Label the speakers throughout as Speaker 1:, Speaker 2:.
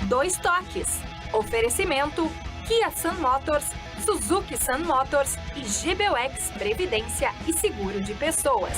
Speaker 1: Dois Toques. Oferecimento Kia Sun Motors, Suzuki Sun Motors e GBUX Previdência e Seguro de Pessoas.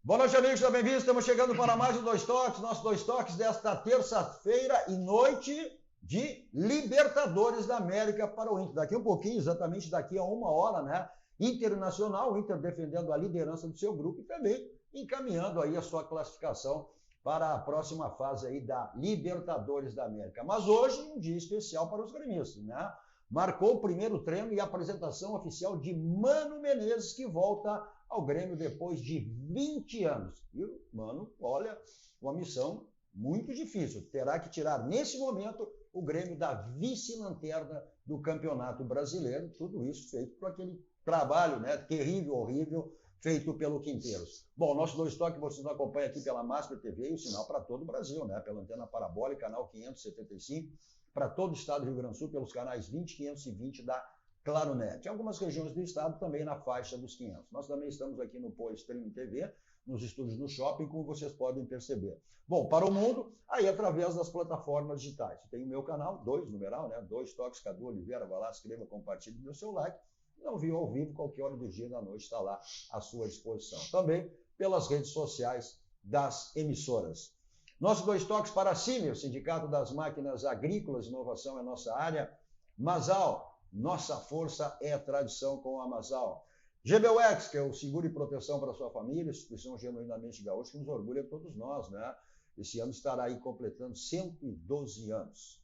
Speaker 2: Boa noite, amigos da Bem-vindos. Estamos chegando para mais um Dois Toques, nosso Dois Toques desta terça-feira e noite de Libertadores da América para o Inter. Daqui um pouquinho, exatamente daqui a 1 hora, né? Internacional, o Inter defendendo a liderança do seu grupo e também encaminhando aí a sua classificação para a próxima fase aí da Libertadores da América. Mas hoje, um dia especial para os gremistas, né? Marcou o primeiro treino e apresentação oficial de Mano Menezes, que volta ao Grêmio depois de 20 anos. E o Mano, olha, uma missão muito difícil. Terá que tirar, nesse momento, o Grêmio da vice-lanterna do Campeonato Brasileiro. Tudo isso feito por aquele trabalho, né, terrível, horrível, feito pelo Quinteiros. Bom, nosso Dois Toques vocês nos acompanham aqui pela Master TV e o sinal para todo o Brasil, né? Pela antena parabólica, canal 575, para todo o estado do Rio Grande do Sul, pelos canais 20 e 520 da Claronet. Em algumas regiões do estado também na faixa dos 500. Nós também estamos aqui no Pô Stream TV, nos estúdios do Shopping, como vocês podem perceber. Bom, para o mundo, aí através das plataformas digitais. Tem o meu canal, 2 numeral, né? Dois Toques, Cadu Oliveira, vai lá, escreva, compartilhe, dê o seu like. Não viu ao vivo, qualquer hora do dia e da noite está lá à sua disposição. Também pelas redes sociais das emissoras. Nossos Dois Toques para a CIMI, o Sindicato das Máquinas Agrícolas, inovação é nossa área. Masal, nossa força é a tradição com a Masal. GBUX, que é o seguro e proteção para a sua família, instituição genuinamente gaúcha, que nos orgulha todos nós, né? Esse ano estará aí completando 112 anos.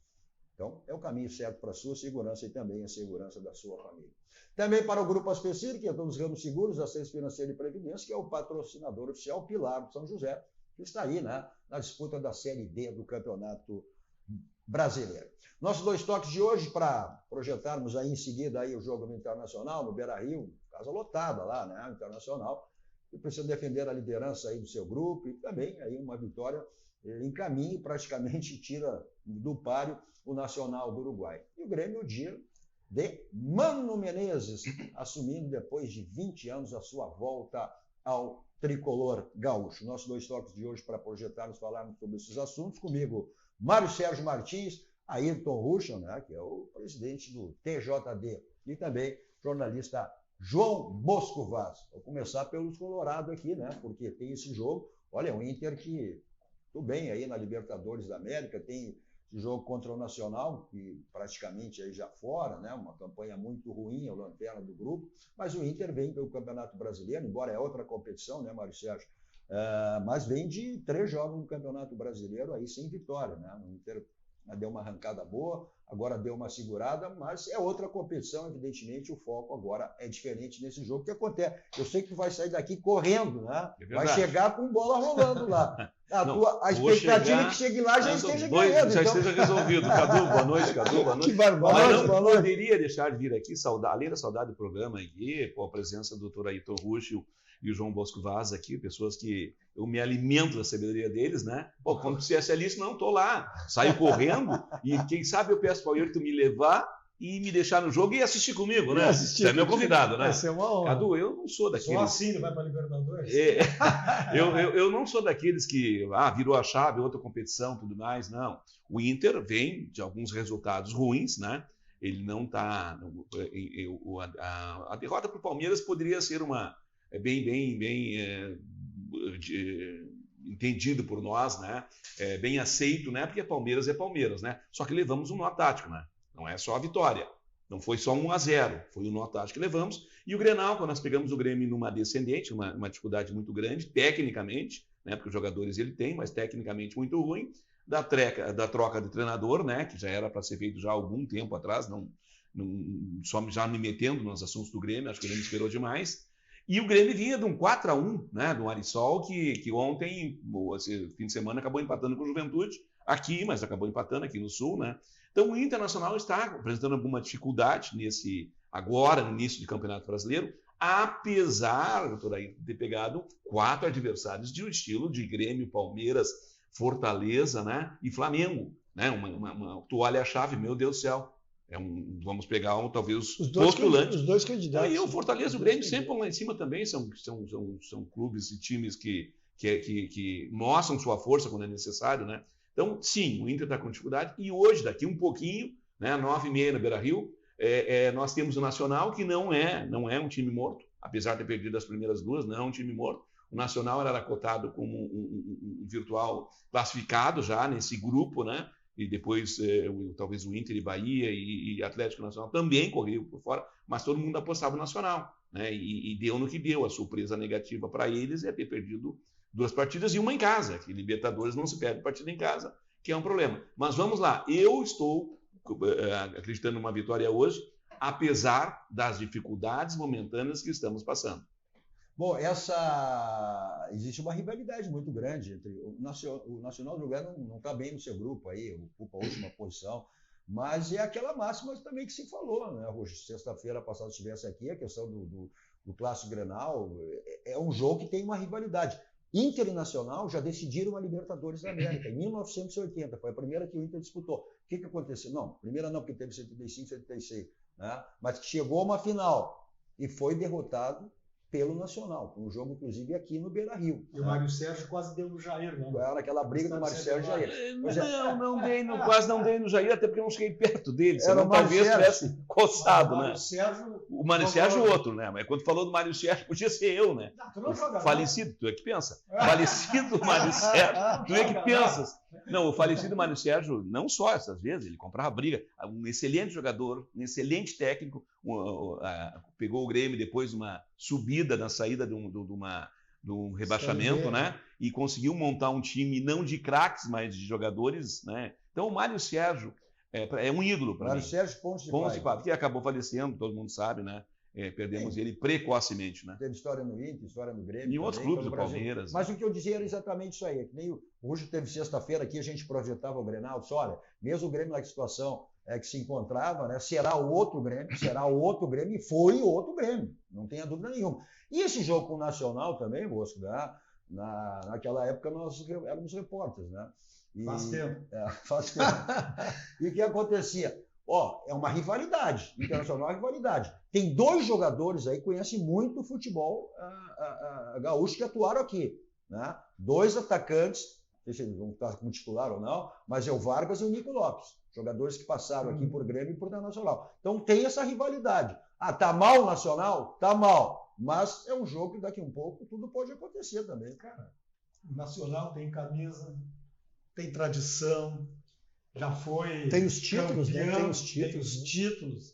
Speaker 2: Então, é o caminho certo para a sua segurança e também a segurança da sua família. Também para o Grupo Aspecir, que é todos os ramos seguros, Assistência Financeira e Previdência, que é o patrocinador oficial Pilar do São José, que está aí, né, na disputa da Série D do Campeonato Brasileiro. Nossos Dois Toques de hoje, para projetarmos aí em seguida aí o jogo no Internacional, no Beira-Rio, casa lotada lá, né, Internacional, que precisa defender a liderança aí do seu grupo e também aí uma vitória encaminha e praticamente tira do páreo o Nacional do Uruguai. E o Grêmio, o dia de Mano Menezes, assumindo depois de 20 anos a sua volta ao tricolor gaúcho. Nossos Dois Toques de hoje para projetarmos, falarmos sobre esses assuntos. Comigo, Mário Sérgio Martins, Ayrton Ruschel, né, que é o presidente do TJD, e também jornalista João Bosco Vaz. Vou começar pelos Colorado aqui, né, porque tem esse jogo. Olha, o Inter que tudo bem aí na Libertadores da América, tem esse jogo contra o Nacional, que praticamente aí já fora, né? Uma campanha muito ruim, a lanterna do grupo, mas o Inter vem pelo Campeonato Brasileiro, embora é outra competição, né, Mário Sérgio? Mas vem de 3 jogos no Campeonato Brasileiro aí sem vitória, né? O Inter deu uma arrancada boa, agora deu uma segurada, mas é outra competição, evidentemente o foco agora é diferente nesse jogo que acontece. Eu sei que tu vai sair daqui correndo, né? Vai chegar com bola rolando lá. A expectativa é que chegue lá já esteja ganhando.
Speaker 3: Já esteja resolvido. Cadu, boa noite, Cadu, boa noite.
Speaker 2: Que barbado.
Speaker 3: Mas não poderia deixar de vir aqui, além da saudade do programa aqui, com a presença do Dr. Ayrton Ruschel e o João Bosco Vaz aqui, pessoas que eu me alimento da sabedoria deles, né? Pô, quando você é lista, não, estou lá, saio correndo e quem sabe eu peço para o Ayrton me levar e me deixar no jogo e assistir comigo, né? Você é meu convidado, né?
Speaker 2: Vai uma honra.
Speaker 3: Cadu, eu não sou daqueles...
Speaker 4: Só assim ele vai para a Libertadores?
Speaker 3: Eu não sou daqueles que virou a chave, outra competição, tudo mais, não. O Inter vem de alguns resultados ruins, né? Ele não está... A derrota para o Palmeiras poderia ser uma... entendido por nós, né? Bem aceito, né? Porque Palmeiras é Palmeiras, né? Só que levamos um nó tático, né? Não é só a vitória. Não foi só 1-0, foi um nó tático que levamos. E o Grenal, quando nós pegamos o Grêmio numa descendente, uma dificuldade muito grande, tecnicamente, né? Porque os jogadores ele tem, mas tecnicamente muito ruim, da troca de treinador, né? Que já era para ser feito já há algum tempo atrás, só já me metendo nos assuntos do Grêmio, acho que o Grêmio esperou demais. E o Grêmio vinha de um 4-1, né, do Marisol, que ontem, esse fim de semana, acabou empatando com o Juventude, aqui, mas acabou empatando aqui no Sul, né? Então o Internacional está apresentando alguma dificuldade agora, no início do Campeonato Brasileiro, apesar, doutor, aí, de ter pegado 4 adversários de um estilo de Grêmio, Palmeiras, Fortaleza, né, e Flamengo, né? Tu olha a chave, meu Deus do céu. Vamos pegar talvez os postulantes.
Speaker 4: Os dois candidatos.
Speaker 3: E o Fortaleza e o Grêmio sempre lá em cima também são clubes e times que que mostram sua força quando é necessário, né? Então, sim, o Inter está com dificuldade. E hoje, daqui um pouquinho, né, 9h30 na Beira-Rio, nós temos o Nacional, que não é um time morto, apesar de ter perdido as primeiras duas, não é um time morto. O Nacional era cotado como um virtual classificado já nesse grupo, né? E depois talvez o Inter e Bahia e Atlético Nacional também corriam por fora, mas todo mundo apostava no Nacional, né? E deu no que deu. A surpresa negativa para eles é ter perdido 2 partidas e uma em casa, que Libertadores não se perde partida em casa, que é um problema. Mas vamos lá, eu estou acreditando numa vitória hoje, apesar das dificuldades momentâneas que estamos passando.
Speaker 2: Bom, existe uma rivalidade muito grande entre o Nacional do Uruguai não está bem no seu grupo aí, ocupa a última posição, mas é aquela máxima também que se falou, né? Hoje, sexta-feira passada, se estivesse aqui, a questão do Clássico Grenal, é um jogo que tem uma rivalidade. Inter e Nacional já decidiram a Libertadores da América, em 1980, foi a primeira que o Inter disputou. O que aconteceu? Não, primeira não, porque teve 75, 76, né? Mas chegou a uma final e foi derrotado pelo Nacional, um jogo inclusive aqui no Beira-Rio.
Speaker 4: E o Mário Sérgio quase deu no Jair, né?
Speaker 2: Era aquela briga do Mário Sérgio e Jair.
Speaker 3: Quase não dei no Jair, até porque eu não cheguei perto dele,
Speaker 2: Era
Speaker 3: senão talvez tivesse coçado, né? O Mário Sérgio outro, né? Mas quando falou do Mário Sérgio, podia ser eu, né? Falecido, tu é que pensa. Falecido Mário Sérgio, tu é que pensas. Não, o falecido Mário Sérgio, não só essas vezes, ele comprava briga, um excelente jogador, um excelente técnico, pegou o Grêmio depois de uma subida na saída de um rebaixamento, né? E conseguiu montar um time não de craques, mas de jogadores, né? Então o Mário Sérgio é um ídolo para mim.
Speaker 2: Mário Sérgio Pontes de Paiva,
Speaker 3: que acabou falecendo, todo mundo sabe, né? Perdemos ele precocemente, né?
Speaker 2: Teve história no Inter, história no Grêmio.
Speaker 3: E em outros clubes do Palmeiras.
Speaker 2: Mas o que eu dizia era exatamente isso aí. Que nem hoje teve sexta-feira aqui, a gente projetava o Grenal, disse, olha, mesmo o Grêmio na situação que se encontrava, né? Será o outro Grêmio, e foi o outro Grêmio, não tenha dúvida nenhuma. E esse jogo com o Nacional também, Bosco, né? Naquela época nós éramos repórteres, né?
Speaker 4: Faz tempo.
Speaker 2: Faz tempo. E o que acontecia? É uma rivalidade, internacional é rivalidade. Tem 2 jogadores aí que conhecem muito o futebol gaúcho que atuaram aqui, né? 2 atacantes, não sei se eles vão estar como titular ou não, mas é o Vargas e o Nico Lopes, jogadores que passaram aqui por Grêmio e por Internacional. Então tem essa rivalidade. Tá mal o Nacional? Tá mal. Mas é um jogo que daqui a um pouco tudo pode acontecer também.
Speaker 4: Cara, o Nacional tem camisa, tem tradição, já foi
Speaker 2: tem os títulos,
Speaker 4: campeão,
Speaker 2: né? Tem os títulos.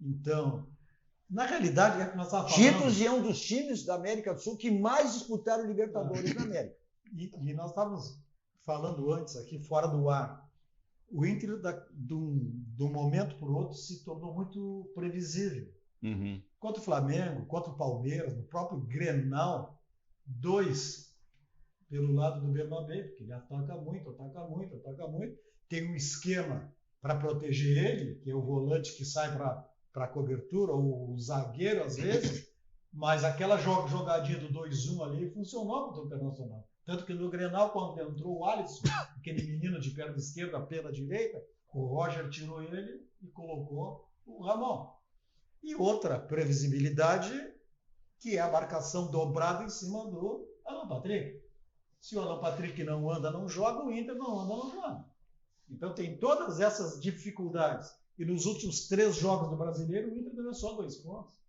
Speaker 4: Então, na realidade, é que nós estávamos
Speaker 2: falando... Títulos e é um dos times da América do Sul que mais disputaram Libertadores na América.
Speaker 4: E nós estávamos falando antes aqui, fora do ar, o Inter, do momento para o outro, se tornou muito previsível.
Speaker 3: Uhum.
Speaker 4: Contra o Flamengo, contra o Palmeiras, no próprio Grenal, 2 pelo lado do Bernabé, porque ele ataca muito. Tem um esquema para proteger ele, que é o volante que sai para a cobertura, ou o zagueiro às vezes, mas aquela jogadinha do 2-1 ali funcionou contra o Internacional. Tanto que no Grenal, quando entrou o Alisson, aquele menino de perna esquerda pela direita, o Roger tirou ele e colocou o Ramon. E outra previsibilidade, que é a marcação dobrada em cima do Alan Patrick. Se o Alan Patrick não anda, não joga, o Inter não anda, não joga. Então tem todas essas dificuldades. E nos últimos 3 jogos do Brasileiro, o Inter ganhou só 2 pontos.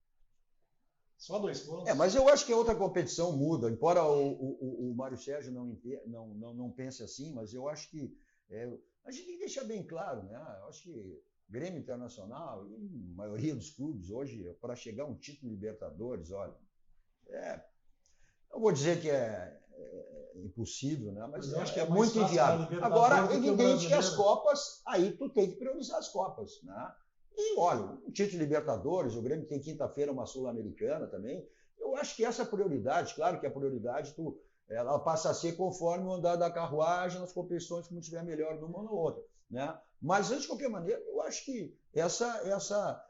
Speaker 4: Só 2 pontos.
Speaker 2: Mas eu acho que a outra competição muda. Embora o Mário Sérgio não pense assim, mas eu acho que a gente tem que deixar bem claro, né? Eu acho que Grêmio Internacional e a maioria dos clubes hoje, para chegar a um título de Libertadores, olha, eu vou dizer que é impossível, né? Mas eu acho que é muito inviável. Agora, é evidente que as Copas, aí tu tem que priorizar as Copas, né? E olha, o título de Libertadores, o Grêmio tem quinta-feira uma Sul-Americana também. Eu acho que essa prioridade, claro que a prioridade ela passa a ser conforme o andar da carruagem nas competições, como tiver melhor numa ou na outra, né? Mas, de qualquer maneira, eu acho que essa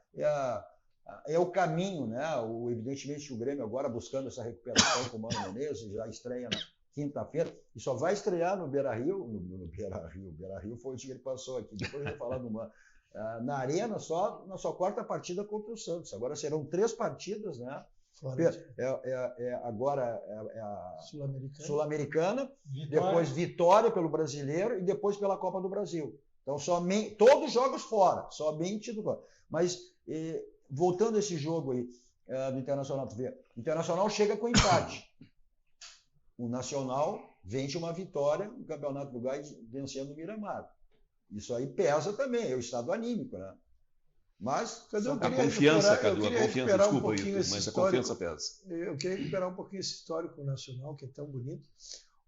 Speaker 2: é o caminho, né? Evidentemente que o Grêmio agora buscando essa recuperação com o Mano Menezes, já estreia na quinta-feira, e só vai estrear no Beira-Rio, Beira-Rio foi o dia que ele passou aqui, depois eu vou falar do Mano, na Arena, só na sua 4ª partida contra o Santos. Agora serão 3 partidas, né? Agora é a
Speaker 5: Sul-Americana.
Speaker 2: Sul-Americana, depois Vitória pelo Brasileiro e depois pela Copa do Brasil. Então, todos os jogos fora, somente do fora. Mas, voltando a esse jogo aí do Internacional, tu vê, o Internacional chega com empate. O Nacional vence uma vitória no Campeonato do Gás vencendo o Miramar. Isso aí pesa também, é o estado anímico, né? Mas
Speaker 3: a confiança, Cadu, a confiança, desculpa isso, mas a confiança pesa.
Speaker 5: Eu queria recuperar um pouquinho esse histórico nacional, que é tão bonito.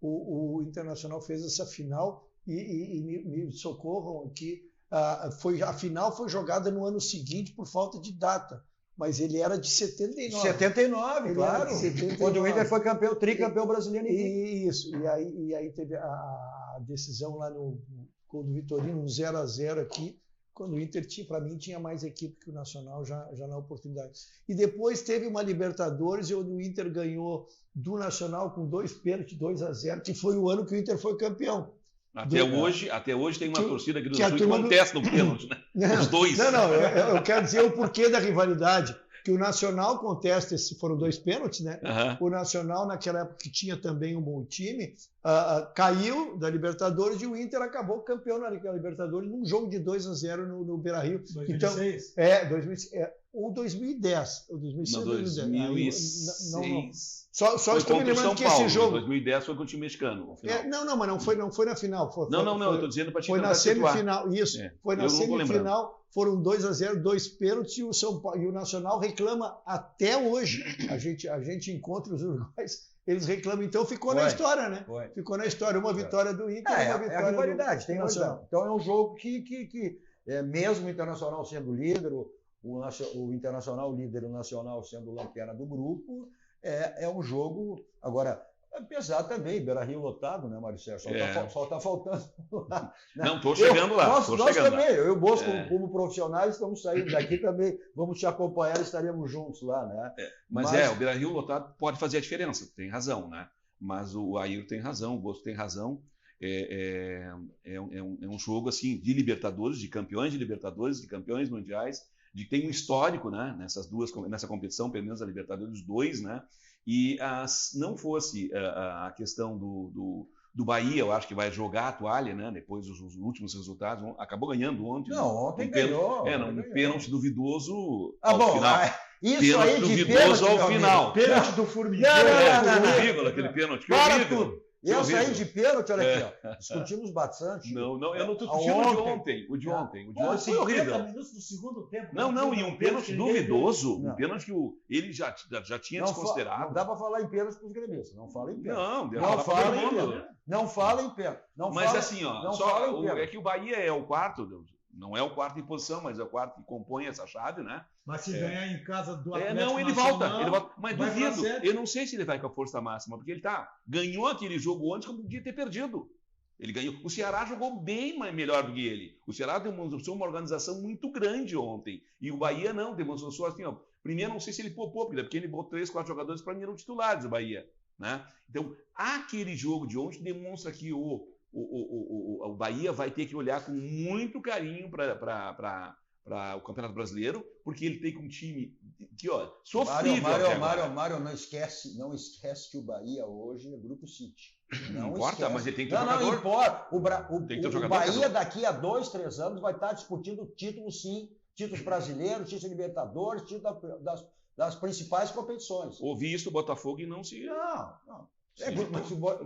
Speaker 5: O Internacional fez essa final e me socorram aqui. A final foi jogada no ano seguinte por falta de data, mas ele era de 79.
Speaker 2: 79, ele claro. De 79. Quando o Inter foi tricampeão brasileiro.
Speaker 5: Isso, e aí teve a decisão lá no gol do Vitorino, um 0-0 aqui, quando o Inter, para mim, tinha mais equipe que o Nacional já na oportunidade. E depois teve uma Libertadores, onde o Inter ganhou do Nacional com 2 pênaltis, 2-0, que foi o ano que o Inter foi campeão.
Speaker 3: Até hoje tem uma torcida aqui do Sul que contesta no pênalti, né? Os dois.
Speaker 5: Não, eu quero dizer o porquê da rivalidade. Que o Nacional contesta, foram 2 pênaltis, né? O Nacional, naquela época que tinha também um bom time, caiu da Libertadores e o Inter acabou campeão na Libertadores num jogo de 2-0 no Beira-Rio.
Speaker 4: 2006?
Speaker 5: Então, ou 2010. Ou 2006,
Speaker 3: não, 2006.
Speaker 5: Não. Só estou me lembrando que esse jogo...
Speaker 3: 2010 foi com o time mexicano.
Speaker 5: Mas não foi na final.
Speaker 3: Eu estou dizendo para te
Speaker 5: Foi na semifinal, isso. Foi na
Speaker 3: semifinal.
Speaker 5: Foram 2-0, 2 pênaltis, e o Nacional reclama até hoje. A gente encontra os uruguaios, eles reclamam. Então ficou na história, né? Ficou na história. Uma vitória do Inter, uma vitória
Speaker 2: a rivalidade, tem
Speaker 5: Nacional.
Speaker 2: Então é um jogo que mesmo o Internacional sendo líder, o Internacional líder, o Nacional sendo lanterna do grupo, é um jogo... Agora... Apesar também, Beira-Rio lotado, né, Maricel? Só está faltando lá. Né?
Speaker 3: Não, estou chegando lá.
Speaker 2: Nós também, eu e o Bosco, como profissionais, estamos saindo daqui também, vamos te acompanhar e estaremos juntos lá, né?
Speaker 3: Mas o Beira-Rio lotado pode fazer a diferença, tem razão, né? Mas o Ayrton tem razão, o Bosco tem razão. É um jogo assim de Libertadores, de campeões de Libertadores, de campeões mundiais, tem um histórico, né? Nessa competição, pelo menos a Libertadores 2, né? E não fosse a questão do Bahia, eu acho que vai jogar a toalha, né? Depois dos últimos resultados, acabou ganhando ontem.
Speaker 2: Não, ontem ganhou.
Speaker 3: Um pênalti duvidoso
Speaker 2: ao final.
Speaker 3: Isso pênalti
Speaker 2: aí de
Speaker 3: duvidoso ao final.
Speaker 4: Pênalti do Formigueiro.
Speaker 2: Não.
Speaker 3: Aquele pênalti.
Speaker 2: Para tudo. Eu saí de pênalti, olha aqui, ó. Discutimos bastante.
Speaker 3: Não, eu não estou discutindo o de ontem. O de ontem foi horrível.
Speaker 4: 50 minutos do segundo tempo.
Speaker 3: Não, e um pênalti duvidoso. Um pênalti que ele já tinha desconsiderado.
Speaker 2: Não dá para falar em pênalti para os gremistas. Não fala em pênalti.
Speaker 3: Não
Speaker 2: fala em pênalti.
Speaker 3: Mas assim, ó, é que o Bahia é o quarto, não é o quarto em posição, mas é o quarto que compõe essa chave, né?
Speaker 4: Mas se ganhar em casa do Atlético
Speaker 3: ele
Speaker 4: Nacional,
Speaker 3: volta. Mas duvido. Eu não sei se ele vai com a força máxima, porque ele ganhou aquele jogo ontem como podia ter perdido. Ele ganhou. O Ceará jogou bem melhor do que ele. O Ceará demonstrou uma organização muito grande ontem. E o Bahia não, demonstrou só assim, ó. Primeiro, não sei se ele poupou, porque ele botou 3, 4 jogadores para mim eram titulares do Bahia, né? Então, aquele jogo de ontem demonstra que o Bahia vai ter que olhar com muito carinho para o Campeonato Brasileiro, porque ele tem um time que, ó, sofrível.
Speaker 2: Mário, não esquece que o Bahia hoje é Grupo City.
Speaker 3: Não importa, mas ele tem que ter
Speaker 2: jogador. Não importa. O Bahia daqui a 2, 3 anos vai estar discutindo títulos, sim. Títulos brasileiros, títulos Libertadores, títulos das principais competições.
Speaker 3: Ouvi isso do Botafogo e não se...
Speaker 2: Não.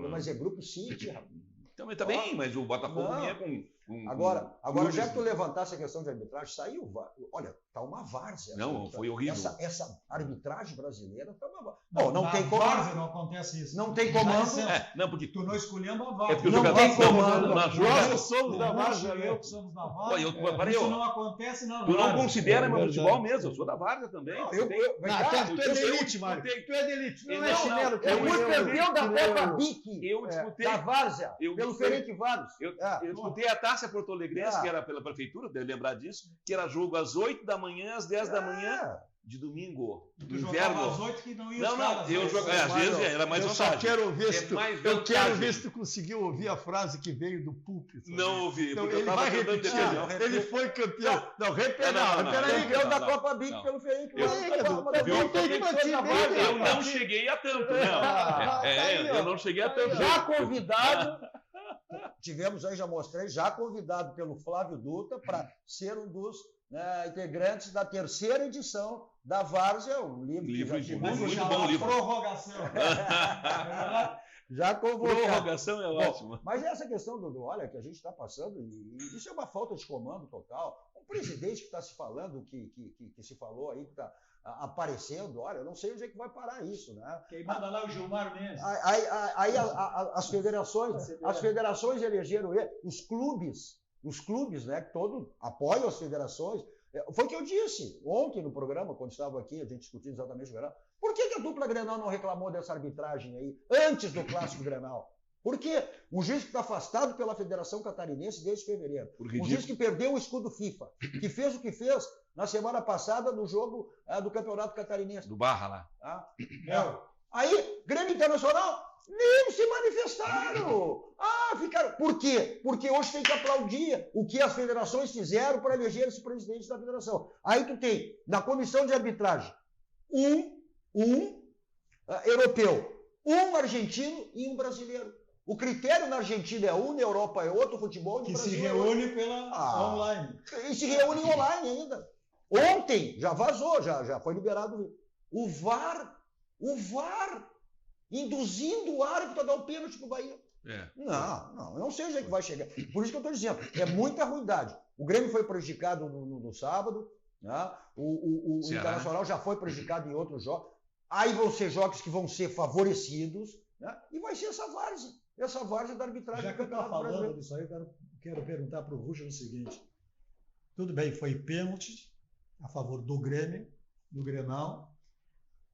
Speaker 2: Mas é Grupo City, rapaz.
Speaker 3: Também tá bem, mas o Botafogo vinha com...
Speaker 2: Agora, já que tu levantasse a questão de arbitragem, saiu... Olha, tá uma várzea.
Speaker 3: Não, foi horrível.
Speaker 2: Essa arbitragem brasileira tá uma várzea. Bom, não tem como...
Speaker 4: várzea não acontece isso.
Speaker 2: Não tem comando.
Speaker 3: Não, porque...
Speaker 4: Tu não escolhendo a várzea.
Speaker 3: É porque não tem comando.
Speaker 4: Nós somos da várzea. Eu que somos da várzea. Isso não acontece na várzea.
Speaker 3: Tu não considera meu futebol mesmo. Eu sou da várzea também.
Speaker 5: Tu é de elite, Mário. Tu é de elite. Não é chinelo.
Speaker 2: Eu fui campeão da Copa Bic.
Speaker 3: Eu disputei...
Speaker 2: Da várzea. Pelo Ferenc Vargas.
Speaker 3: Eu disputei a Taça Porto Alegrense, que era pela prefeitura, deve lembrar disso, que era jogo às 8 da manhã, às 10 da manhã, de domingo,
Speaker 4: Tu
Speaker 3: do
Speaker 4: jogava
Speaker 3: inverno.
Speaker 4: às 8 que não ia
Speaker 3: Não,
Speaker 4: os caras,
Speaker 3: não,
Speaker 4: às
Speaker 3: eu
Speaker 4: 8.
Speaker 3: jogava, às vezes era mais
Speaker 5: eu
Speaker 3: vantagem.
Speaker 5: só quero ver se
Speaker 3: É
Speaker 5: tu,
Speaker 3: mais
Speaker 5: eu quero
Speaker 3: vantagem.
Speaker 5: ver se tu conseguiu ouvir a frase que veio do púlpito.
Speaker 3: Não ouvi,
Speaker 5: Então,
Speaker 3: porque eu
Speaker 5: ele
Speaker 3: estava
Speaker 5: vai
Speaker 3: tentando
Speaker 5: repetir.
Speaker 3: defender.
Speaker 5: Ele foi campeão. Não, repete.
Speaker 3: Não,
Speaker 2: Campeão da
Speaker 3: não.
Speaker 2: Copa Big
Speaker 3: Não.
Speaker 2: pelo Feirinho.
Speaker 5: Eu tenho pra ti,
Speaker 3: Eu não cheguei a tanto, não.
Speaker 5: tá aí, ó.
Speaker 3: Eu não cheguei a tanto.
Speaker 2: Já convidado, tivemos aí, já mostrei, já convidado pelo Flávio Dutra para ser um dos integrantes da terceira edição da Várzea, o livro que já
Speaker 3: Muito
Speaker 2: tivemos.
Speaker 3: bom livro.
Speaker 4: Prorrogação.
Speaker 2: Já convocado.
Speaker 3: Prorrogação é ótimo.
Speaker 2: Bom, mas essa questão olha, que a gente está passando, e isso é uma falta de comando total. Um presidente que está se falando, que se falou aí, que está aparecendo, olha, eu não sei onde é que vai parar isso, né?
Speaker 4: Quem manda lá é o Gilmar Mendes.
Speaker 2: Aí as federações elegeram ele, os clubes, né, que todos apoiam as federações. Foi o que eu disse ontem no programa, quando estava aqui, a gente discutindo exatamente o Grenal. Por que a dupla Grenal não reclamou dessa arbitragem aí, antes do Clássico Grenal? Por quê? Um juiz que está afastado pela Federação Catarinense desde fevereiro. Um juiz que perdeu o escudo FIFA, que fez o que fez na semana passada no jogo do Campeonato Catarinense.
Speaker 3: Do Barra lá.
Speaker 2: Aí, Grêmio Internacional, nem se manifestaram. Ficaram. Por quê? Porque hoje tem que aplaudir o que as federações fizeram para eleger esse presidente da federação. Aí tu tem, na comissão de arbitragem, um europeu, um argentino e um brasileiro. O critério na Argentina é um, na Europa é outro, o futebol no
Speaker 4: Que
Speaker 2: Brasil
Speaker 4: se reúne pela online.
Speaker 2: E se reúne online ainda. Ontem, já vazou, já foi liberado o VAR induzindo o árbitro a dar o pênalti para o Bahia. Não sei onde é que vai chegar. Por isso que eu estou dizendo, é muita ruindade. O Grêmio foi prejudicado no sábado, né? O Internacional já foi prejudicado em outros jogos. Aí vão ser jogos que vão ser favorecidos, né? E vai ser essa várzea da arbitragem.
Speaker 4: Já que eu estava falando disso aí, eu quero perguntar para o Ruxa o seguinte. Tudo bem, foi pênalti a favor do Grêmio, do Grenal,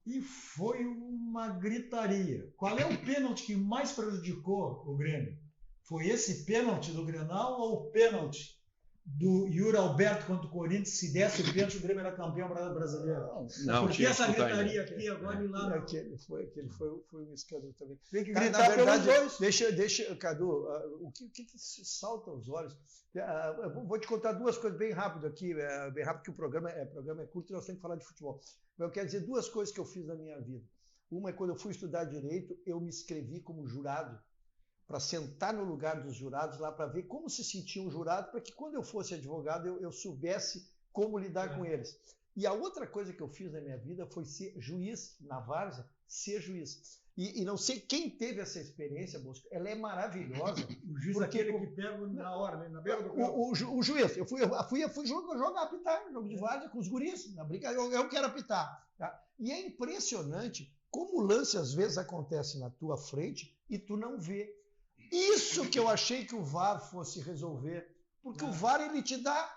Speaker 4: e foi uma gritaria. Qual é o pênalti que mais prejudicou o Grêmio? Foi esse pênalti do Grenal ou o pênalti do Yuri Alberto contra o Corinthians? Se desse o pênalti, o Grêmio era campeão brasileiro.
Speaker 3: Não,
Speaker 4: porque essa gritaria aqui agora e lá.
Speaker 5: Aquele foi um escândalo também.
Speaker 2: Tem que
Speaker 5: Cara,
Speaker 2: gritar
Speaker 5: na verdade,
Speaker 2: pelos dois.
Speaker 5: deixa, Cadu, o que salta aos olhos? Eu vou te contar duas coisas bem rápido aqui, bem rápido que o programa é curto e nós temos que falar de futebol. Mas eu quero dizer duas coisas que eu fiz na minha vida. Uma é quando eu fui estudar direito, eu me inscrevi como jurado para sentar no lugar dos jurados lá, para ver como se sentia um jurado, para que quando eu fosse advogado eu soubesse como lidar com eles. E a outra coisa que eu fiz na minha vida foi ser juiz na Várzea, ser juiz. E não sei quem teve essa experiência, Bosco, ela é maravilhosa.
Speaker 4: O juiz é aquele que pega na hora, né? Na beira do campo.
Speaker 5: O juiz, eu fui jogar, apitar, jogo de várzea com os guris, na brincadeira, eu quero apitar. Tá? E é impressionante como o lance às vezes acontece na tua frente e tu não vê. Isso que eu achei que o VAR fosse resolver, porque o VAR ele te dá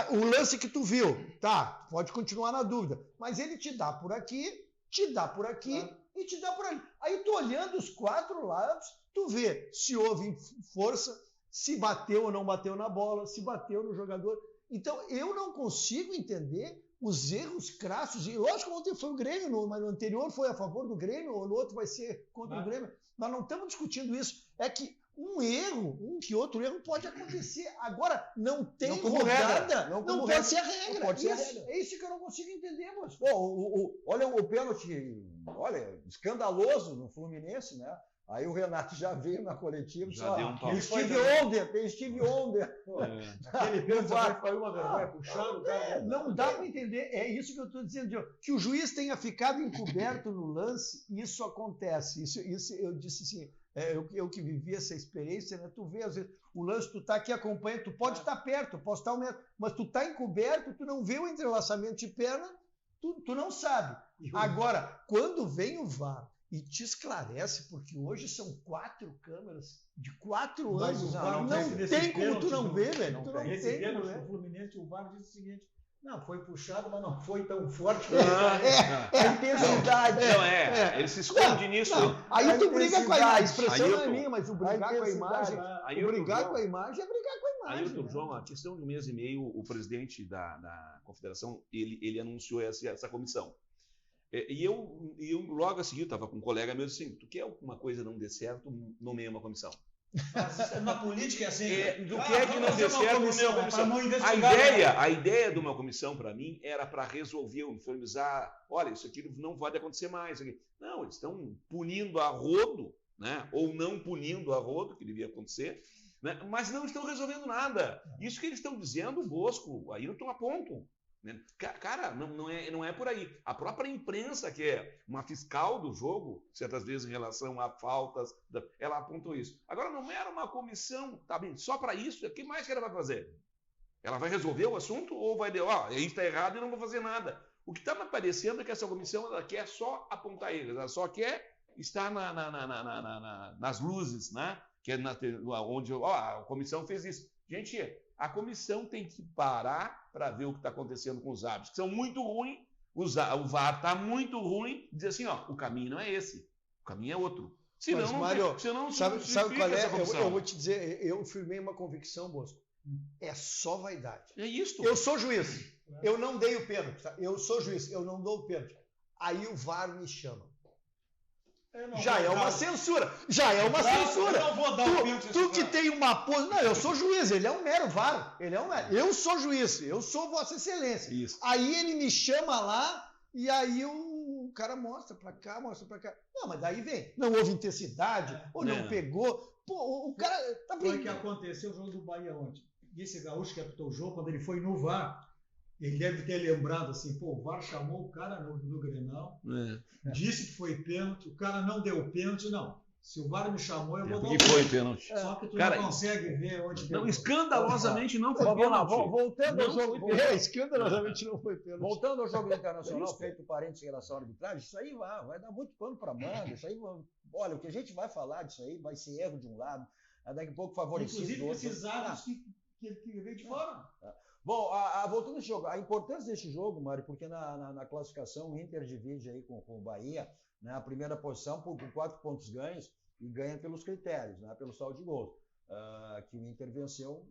Speaker 5: o lance que tu viu, tá, pode continuar na dúvida, mas ele te dá por aqui, te dá por aqui e te dá por ali. Aí tu olhando os quatro lados, tu vê se houve força, se bateu ou não bateu na bola, se bateu no jogador. Então eu não consigo entender os erros crassos, e lógico que ontem foi o Grêmio, mas no anterior foi a favor do Grêmio, ou no outro vai ser contra o Grêmio. Nós não estamos discutindo isso. É que um que outro erro pode acontecer. Agora, não tem rodada, não pode ser a regra. É isso que eu não consigo entender, moço.
Speaker 2: Olha o pênalti, escandaloso no Fluminense, né? Aí o Renato já veio na coletiva e disse, tem Steve Wonder.
Speaker 4: Aquele pênalti foi uma vergonha, puxando o cara.
Speaker 5: Não dá para entender. É isso que eu estou dizendo. Que o juiz tenha ficado encoberto no lance, isso acontece. Isso eu disse assim, eu que vivi essa experiência, né? Tu vê, às vezes, o lance, tu tá aqui acompanhando, tu pode estar perto, posso estar 1 metro, mas tu tá encoberto, tu não vê o entrelaçamento de perna, tu não sabe. Agora, quando vem o VAR, e te esclarece, porque hoje são 4 câmeras de 4 anos. Não tem como tu não ver, velho. Tu não tem como ver.
Speaker 4: O Fluminense, o VAR disse o seguinte, não, foi puxado, mas não foi tão forte.
Speaker 2: A intensidade.
Speaker 3: Ele se esconde nisso.
Speaker 5: Aí tu briga com a imagem. A expressão não é
Speaker 3: Ailton.
Speaker 5: minha, mas o brigar com a imagem.
Speaker 3: Ailton,
Speaker 5: O brigar
Speaker 3: João.
Speaker 5: com a imagem é brigar com a imagem.
Speaker 3: Ailton,
Speaker 5: né?
Speaker 3: João, a questão de um mês e meio, o presidente da confederação, ele anunciou essa comissão. E eu logo a seguir, estava com um colega meu, assim, tu quer alguma coisa não dê certo, nomeia uma comissão.
Speaker 4: Mas na política é assim.
Speaker 3: Do que é que não dê certo, nomeia uma comissão. A ideia de uma comissão, para mim, era para resolver, uniformizar, olha, isso aqui não pode acontecer mais. Isso aqui. Não, eles estão punindo a rodo, né? Ou não punindo a rodo, que devia acontecer, né? Mas não estão resolvendo nada. Isso que eles estão dizendo, o Bosco, aí não estão a ponto. Né? Cara, não é por aí. A própria imprensa, que é uma fiscal do jogo, certas vezes em relação a faltas, ela apontou isso. Agora, não era uma comissão, tá bem, só para isso, o que mais que ela vai fazer? Ela vai resolver o assunto ou vai dizer, a gente está errado e não vou fazer nada? O que está me parecendo é que essa comissão ela quer só apontar eles, ela só quer estar nas luzes, né? Que é onde a comissão fez isso. Gente, a comissão tem que parar para ver o que está acontecendo com os árbitros, que são muito ruins, o VAR está muito ruim, dizer assim, o caminho não é esse, o caminho é outro.
Speaker 5: Mas, Mário, sabe qual é? Eu vou te dizer, eu firmei uma convicção, Bosco. É só vaidade.
Speaker 3: É isso.
Speaker 5: Eu sou juiz, eu não dei o pênalti, tá? Eu sou juiz, eu não dou o pênalti. Aí o VAR me chama. Já é uma censura. Eu não vou dar o pênalti. Tu que tem uma pose. Não, eu sou juiz, ele é um mero VAR. Eu sou juiz, eu sou Vossa Excelência.
Speaker 3: Isso.
Speaker 5: Aí ele me chama lá e aí o cara mostra pra cá, mostra pra cá. Não, mas daí vem. Não houve intensidade, ou não pegou. Pô, o cara tá brincando.
Speaker 4: Foi o que aconteceu o jogo do Bahia ontem. E esse gaúcho que apitou o jogo, quando ele foi no VAR, ele deve ter lembrado assim, o VAR chamou o cara no Grenal, disse que foi pênalti, o cara não deu pênalti, não. Se o VAR me chamou, eu vou dar o pênalti.
Speaker 3: Foi pênalti.
Speaker 4: Só que tu não consegue ver onde deu.
Speaker 3: Não, escandalosamente não foi pênalti.
Speaker 2: Voltando ao jogo.
Speaker 5: Escandalosamente não foi pênalti.
Speaker 2: Voltando ao jogo internacional, feito parênteses em relação à arbitragem, isso aí vai dar muito pano para manga. Isso aí, olha, o que a gente vai falar disso aí vai ser erro de um lado, daqui a pouco favorecido do outro.
Speaker 4: Inclusive esses árbitros que veio de fora.
Speaker 2: Bom, voltando ao jogo, a importância desse jogo, Mário, porque na classificação o Inter divide aí com o Bahia, né, a primeira posição por 4 pontos ganhos e ganha pelos critérios, né, pelo saldo de gols, que o Inter venceu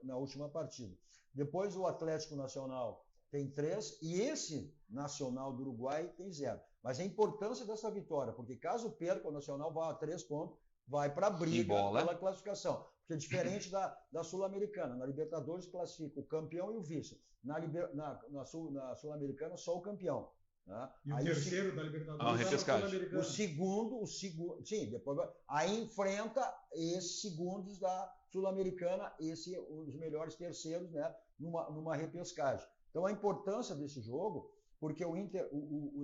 Speaker 2: na última partida. Depois o Atlético Nacional tem 3 e esse Nacional do Uruguai tem 0. Mas a importância dessa vitória, porque caso perca, o Nacional vai a 3 pontos, vai para a briga pela classificação. Porque é diferente da Sul-Americana. Na Libertadores classifica o campeão e o vice. Na Sul-Americana, só o campeão. Né?
Speaker 4: E o terceiro da Libertadores
Speaker 3: repescagem.
Speaker 2: O segundo, sim, depois aí enfrenta esses segundos da Sul-Americana, os melhores terceiros, né, numa repescagem. Então a importância desse jogo, porque o Inter,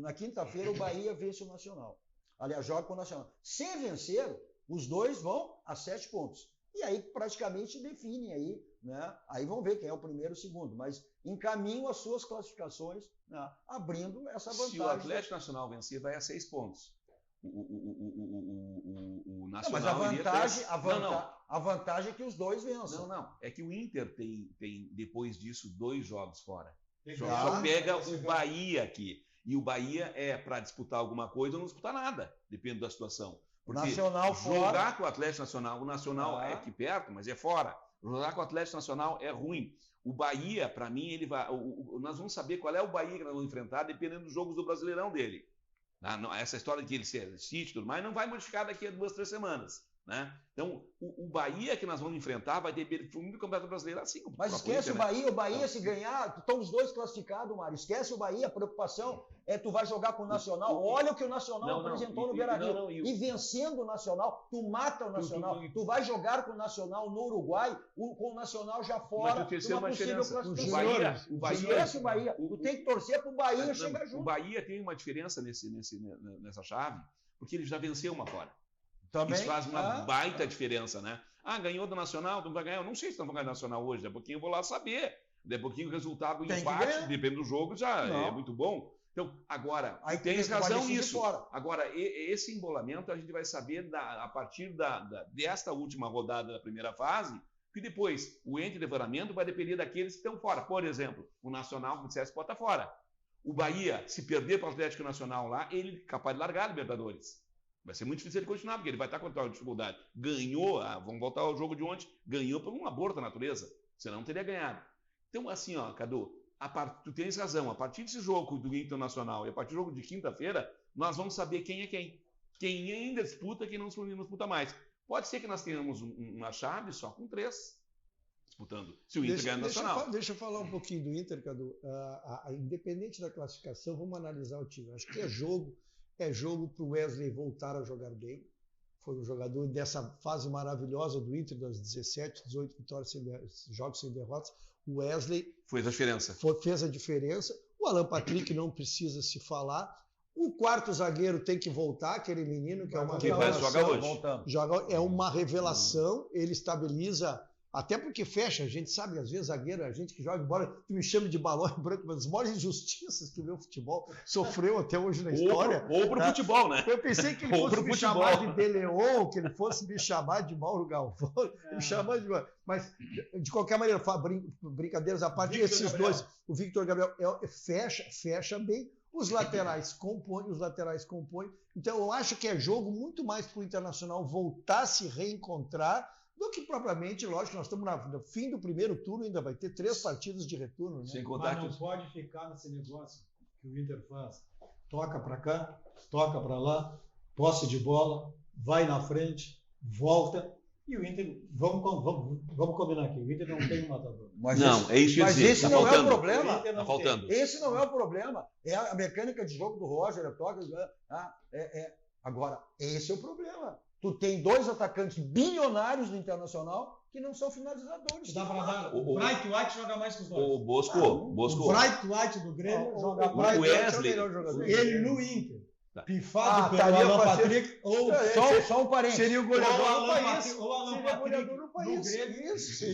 Speaker 2: na quinta-feira o Bahia vence o Nacional. Aliás, joga com o Nacional. Se vencer, os dois vão a 7 pontos. E aí praticamente definem aí, né? Aí vão ver quem é o primeiro e o segundo, mas encaminham as suas classificações, né, abrindo essa vantagem.
Speaker 3: Se o Atlético Nacional vencer, vai a 6 pontos. O Nacional.
Speaker 2: Mas a vantagem é que os dois vençam.
Speaker 3: Não. É que o Inter tem depois disso 2 jogos fora. Só pega o Bahia aqui. E o Bahia para disputar alguma coisa ou não disputar nada, depende da situação. Porque
Speaker 2: Nacional
Speaker 3: jogar com o Atlético Nacional, o Nacional é aqui perto, mas é fora. Jogar com o Atlético Nacional é ruim. O Bahia, para mim, ele vai. Nós vamos saber qual é o Bahia que nós vamos enfrentar, dependendo dos jogos do Brasileirão dele. Essa história de que ele se assiste, tudo mais, não vai modificar daqui a 2, 3 semanas. Né? Então, o Bahia que nós vamos enfrentar vai ter fundo do Campeonato Brasileiro assim.
Speaker 2: Mas esquece o Bahia se ganhar, estão os dois classificados, Mário. Esquece o Bahia, a preocupação é tu vai jogar com o Nacional. Olha o que o Nacional apresentou no Beira-Rio. E vencendo o Nacional, tu mata o Nacional. Tu vai jogar com o Nacional no Uruguai, com o Nacional já fora, uma possível classificação.
Speaker 3: O Bahia,
Speaker 2: esquece o Bahia. Tu tem que torcer pro Bahia chegar junto.
Speaker 3: O Bahia tem uma diferença nessa chave, porque ele já venceu uma fora.
Speaker 2: Também?
Speaker 3: Isso faz uma baita diferença, né? Ganhou do Nacional, tu não vai ganhar. Eu não sei se não vai ganhar do Nacional hoje, daqui a pouquinho eu vou lá saber. Daqui a pouquinho o resultado do empate, depende do jogo, já é muito bom. Então, agora, tem razão nisso. Agora, esse embolamento a gente vai saber a partir desta última rodada da primeira fase, que depois o entre-levantamento vai depender daqueles que estão fora. Por exemplo, o Nacional, como dissesse, pode estar fora. O Bahia, se perder para o Atlético Nacional lá, ele é capaz de largar a Libertadores. Vai ser muito difícil ele continuar, porque ele vai estar com a dificuldade. Ganhou, vamos voltar ao jogo de ontem, ganhou por um aborto da natureza, senão não teria ganhado. Então, assim, ó, Cadu, tu tens razão, a partir desse jogo do Internacional e a partir do jogo de quinta-feira, nós vamos saber quem é quem. Quem ainda disputa, quem não disputa mais. Pode ser que nós tenhamos uma chave só com 3 disputando, se o Inter ganhar Nacional.
Speaker 5: Deixa eu falar um pouquinho do Inter, Cadu. Independente da classificação, vamos analisar o time. Acho que é jogo para o Wesley voltar a jogar bem. Foi um jogador dessa fase maravilhosa do Inter, das 17, 18 vitórias, jogos sem derrotas. O Wesley
Speaker 3: fez a diferença.
Speaker 5: Fez a diferença. O Alan Patrick não precisa se falar. O quarto zagueiro tem que voltar, aquele menino que é uma revelação. É uma revelação, ele estabiliza, até porque fecha, a gente sabe, às vezes zagueiro, a gente que joga bola, tu me chama de balão branco, mas as maiores injustiças que o meu futebol sofreu até hoje na história.
Speaker 3: Ou pro futebol, né?
Speaker 5: Eu pensei que ele fosse me chamar de De Leon, que ele fosse me chamar de Mauro Galvão, me chamar de... Mas, de qualquer maneira, brincadeiras à parte, esses dois, o Victor Gabriel fecha bem. Os laterais compõem. Então, eu acho que é jogo muito mais para o Internacional voltar a se reencontrar do que propriamente, lógico, nós estamos no fim do primeiro turno, ainda vai ter 3 partidas de retorno. Né?
Speaker 4: Sem contar mas não pode ficar nesse negócio que o Inter faz. Toca para cá, toca para lá, posse de bola, vai na frente, volta. E o Inter, vamos combinar aqui, o Inter não tem um matador.
Speaker 3: É isso que eu ia dizer.
Speaker 2: Esse não é o problema.
Speaker 3: Está faltando.
Speaker 2: Esse não é o problema. É a mecânica de jogo do Roger, Agora, esse é o problema. Tu tem 2 atacantes bilionários do Internacional que não são finalizadores.
Speaker 4: Dá para dar. O Bright White joga mais que os dois.
Speaker 3: O Bosco.
Speaker 4: O Bright White do Grêmio joga mais.
Speaker 3: O Wesley.
Speaker 4: Ele no Inter. Pifado pelo Alan Patrick, ou
Speaker 2: só um parente.
Speaker 5: Seria o goleador do país.
Speaker 4: Ou Alan Patrick
Speaker 5: no país.
Speaker 2: Isso.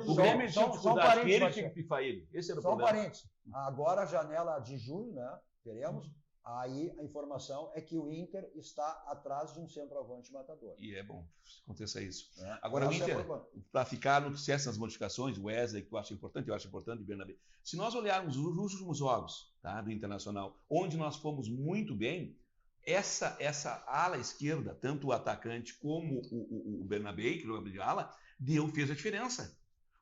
Speaker 3: O Grêmio tinha dificuldade, porque ele tinha que pifar ele. Esse era o problema.
Speaker 2: Só um parente. Agora, a janela de junho, né? Teremos. Aí a informação é que o Inter está atrás de um centroavante matador.
Speaker 3: E é bom que aconteça isso. Agora, o Inter, para ficar no sucesso nas modificações, o Wesley, que eu acho importante, o Bernabé. Se nós olharmos os últimos jogos, tá, do Internacional, onde nós fomos muito bem, essa ala esquerda, tanto o atacante como o Bernabé, que joga de ala, fez a diferença.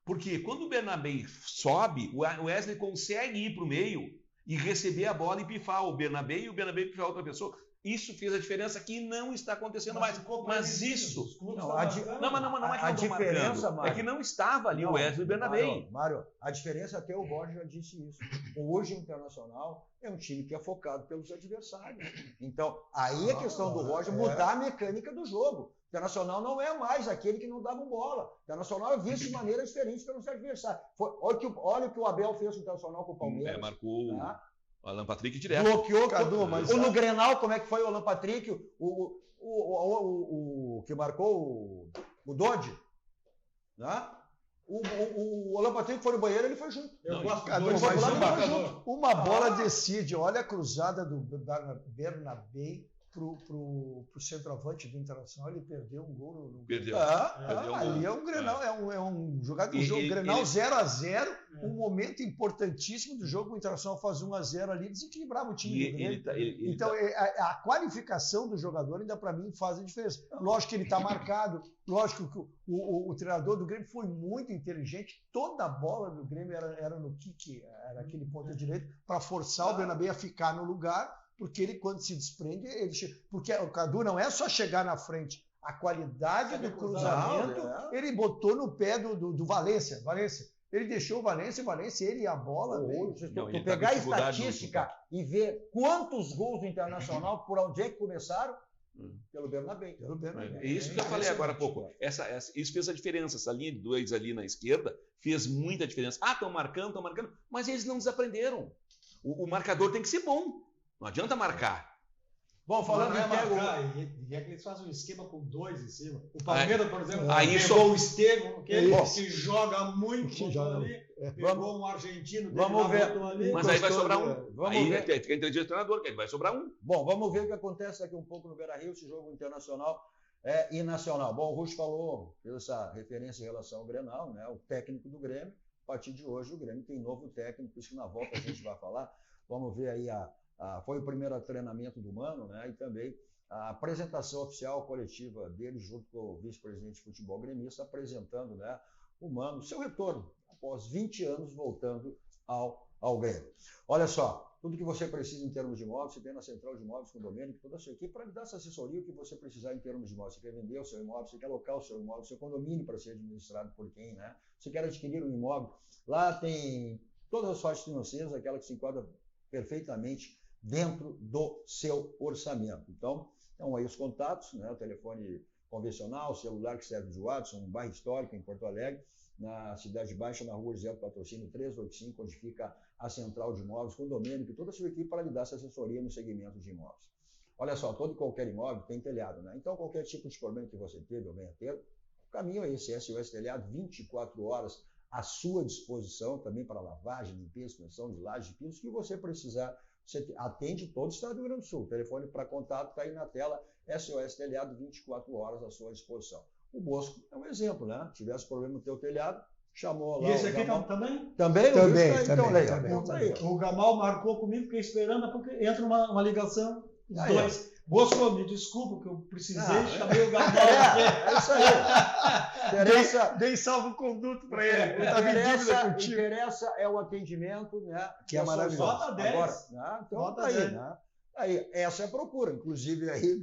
Speaker 3: Porque quando o Bernabé sobe, o Wesley consegue ir para o meio e receber a bola e pifar o Bernabé e o Bernabé pifar outra pessoa. Isso fez a diferença que não está acontecendo mais. Mas isso...
Speaker 2: A diferença, Mário,
Speaker 3: é que não estava ali o Wesley e o Bernabé.
Speaker 2: Mário, a diferença, até o Borges já disse isso. Hoje o Internacional é um time que é focado pelos adversários. Então, aí a questão do Roger mudar a mecânica do jogo. O Internacional não é mais aquele que não dava bola. O Internacional é visto de maneira diferente pelo seu adversário. Olha o que o Abel fez com o Internacional com o Palmeiras.
Speaker 3: Marcou o Alan Patrick direto.
Speaker 2: Bloqueou, Cadu, mas... no Grenal, como é que foi o Alan Patrick? O que marcou o Dodge? Né? O Alan Patrick foi no banheiro, ele foi junto.
Speaker 5: Uma bola decide. Olha a cruzada do Bernabé pro centroavante do Internacional, ele perdeu um gol no...
Speaker 3: Perdeu.
Speaker 5: Ali é um Grenal, é um jogo Grenal 0-0, um momento importantíssimo do jogo. O Internacional faz 1-0 ali, desequilibrava o time do Grêmio. Então, a qualificação do jogador ainda para mim faz a diferença. Lógico que ele está marcado, lógico que o treinador do Grêmio foi muito inteligente, toda a bola do Grêmio era no kick, era aquele ponta direito, para forçar o Bernabé a ficar no lugar. Porque ele, quando se desprende, porque o Cadu não é só chegar na frente. A qualidade do cruzamento, ele botou no pé do Valência. Ele deixou o Valência, ele e a bola.
Speaker 2: Tu pegar a estatística e ver quantos gols do Internacional, por onde é que começaram? Pelo Bernabé.
Speaker 3: É isso que eu falei agora há pouco. Isso fez a diferença. Essa linha de 2 ali na esquerda fez muita diferença. Estão marcando, mas eles não desaprenderam. O marcador tem que ser bom. Não adianta marcar.
Speaker 4: Bom, falando em marcar, e é que eles fazem um esquema com 2 em cima. O Palmeiras, por exemplo, pegou o Estevão, que joga muito, pegou um argentino,
Speaker 2: vamos ver.
Speaker 4: Ali.
Speaker 3: Mas aí vai sobrar um. Aí fica entre o treinador, que vai sobrar um.
Speaker 2: Bom, vamos ver o que acontece daqui um pouco no Beira-Rio, esse jogo internacional e nacional. Bom, o Russo fez essa referência em relação ao Grenal, né? O técnico do Grêmio. A partir de hoje, o Grêmio tem novo técnico, por isso que na volta a gente vai falar. Vamos ver aí, foi o primeiro treinamento do Mano, né? E também a apresentação oficial coletiva dele, junto com o vice-presidente de futebol gremista, apresentando, né, o Mano, seu retorno, após 20 anos voltando ao Grêmio. Olha só, tudo que você precisa em termos de imóveis, você tem na Central de Imóveis com o Domênico, toda a sua equipe, para lhe dar essa assessoria, o que você precisar em termos de imóveis. Você quer vender o seu imóvel, você quer alocar o seu imóvel, seu condomínio para ser administrado por quem, né? Você quer adquirir um imóvel, lá tem todas as faixas financeiras, aquela que se enquadra perfeitamente dentro do seu orçamento. Então aí os contatos, né? O telefone convencional, o celular que serve de WhatsApp, um bairro histórico em Porto Alegre, na Cidade Baixa, na rua José do Patrocínio 385, onde fica a Central de Imóveis, com o Domênico e toda a sua equipe para lhe dar essa assessoria no segmento de imóveis. Olha só, todo e qualquer imóvel tem telhado, né? Então, qualquer tipo de problema que você teve ou venha a ter, o caminho é esse, SOS Telhado, 24 horas à sua disposição, também para lavagem, limpeza, extensão de lajes, pisos, que você precisar. Você atende todo o estado do Rio Grande do Sul. O telefone para contato está aí na tela, SOS Telhado, 24 horas à sua disposição. O Bosco é um exemplo, né? Tivesse problema no teu telhado, chamou lá.
Speaker 4: E esse aqui também?
Speaker 2: Também?
Speaker 5: Também.
Speaker 4: O Gamal marcou comigo, fiquei esperando, porque entra uma ligação, os dois. Bosco, me desculpa que eu precisei, chamei o Gamal.
Speaker 2: É isso aí.
Speaker 5: Dei salvo-conduto para ele.
Speaker 2: Interessa é o atendimento, né?
Speaker 5: Que é maravilhoso.
Speaker 4: Nota 10.
Speaker 2: Agora, né? Então,
Speaker 4: Nota
Speaker 2: tá aí,
Speaker 4: 10.
Speaker 2: né? Aí, essa é a procura. Inclusive, aí,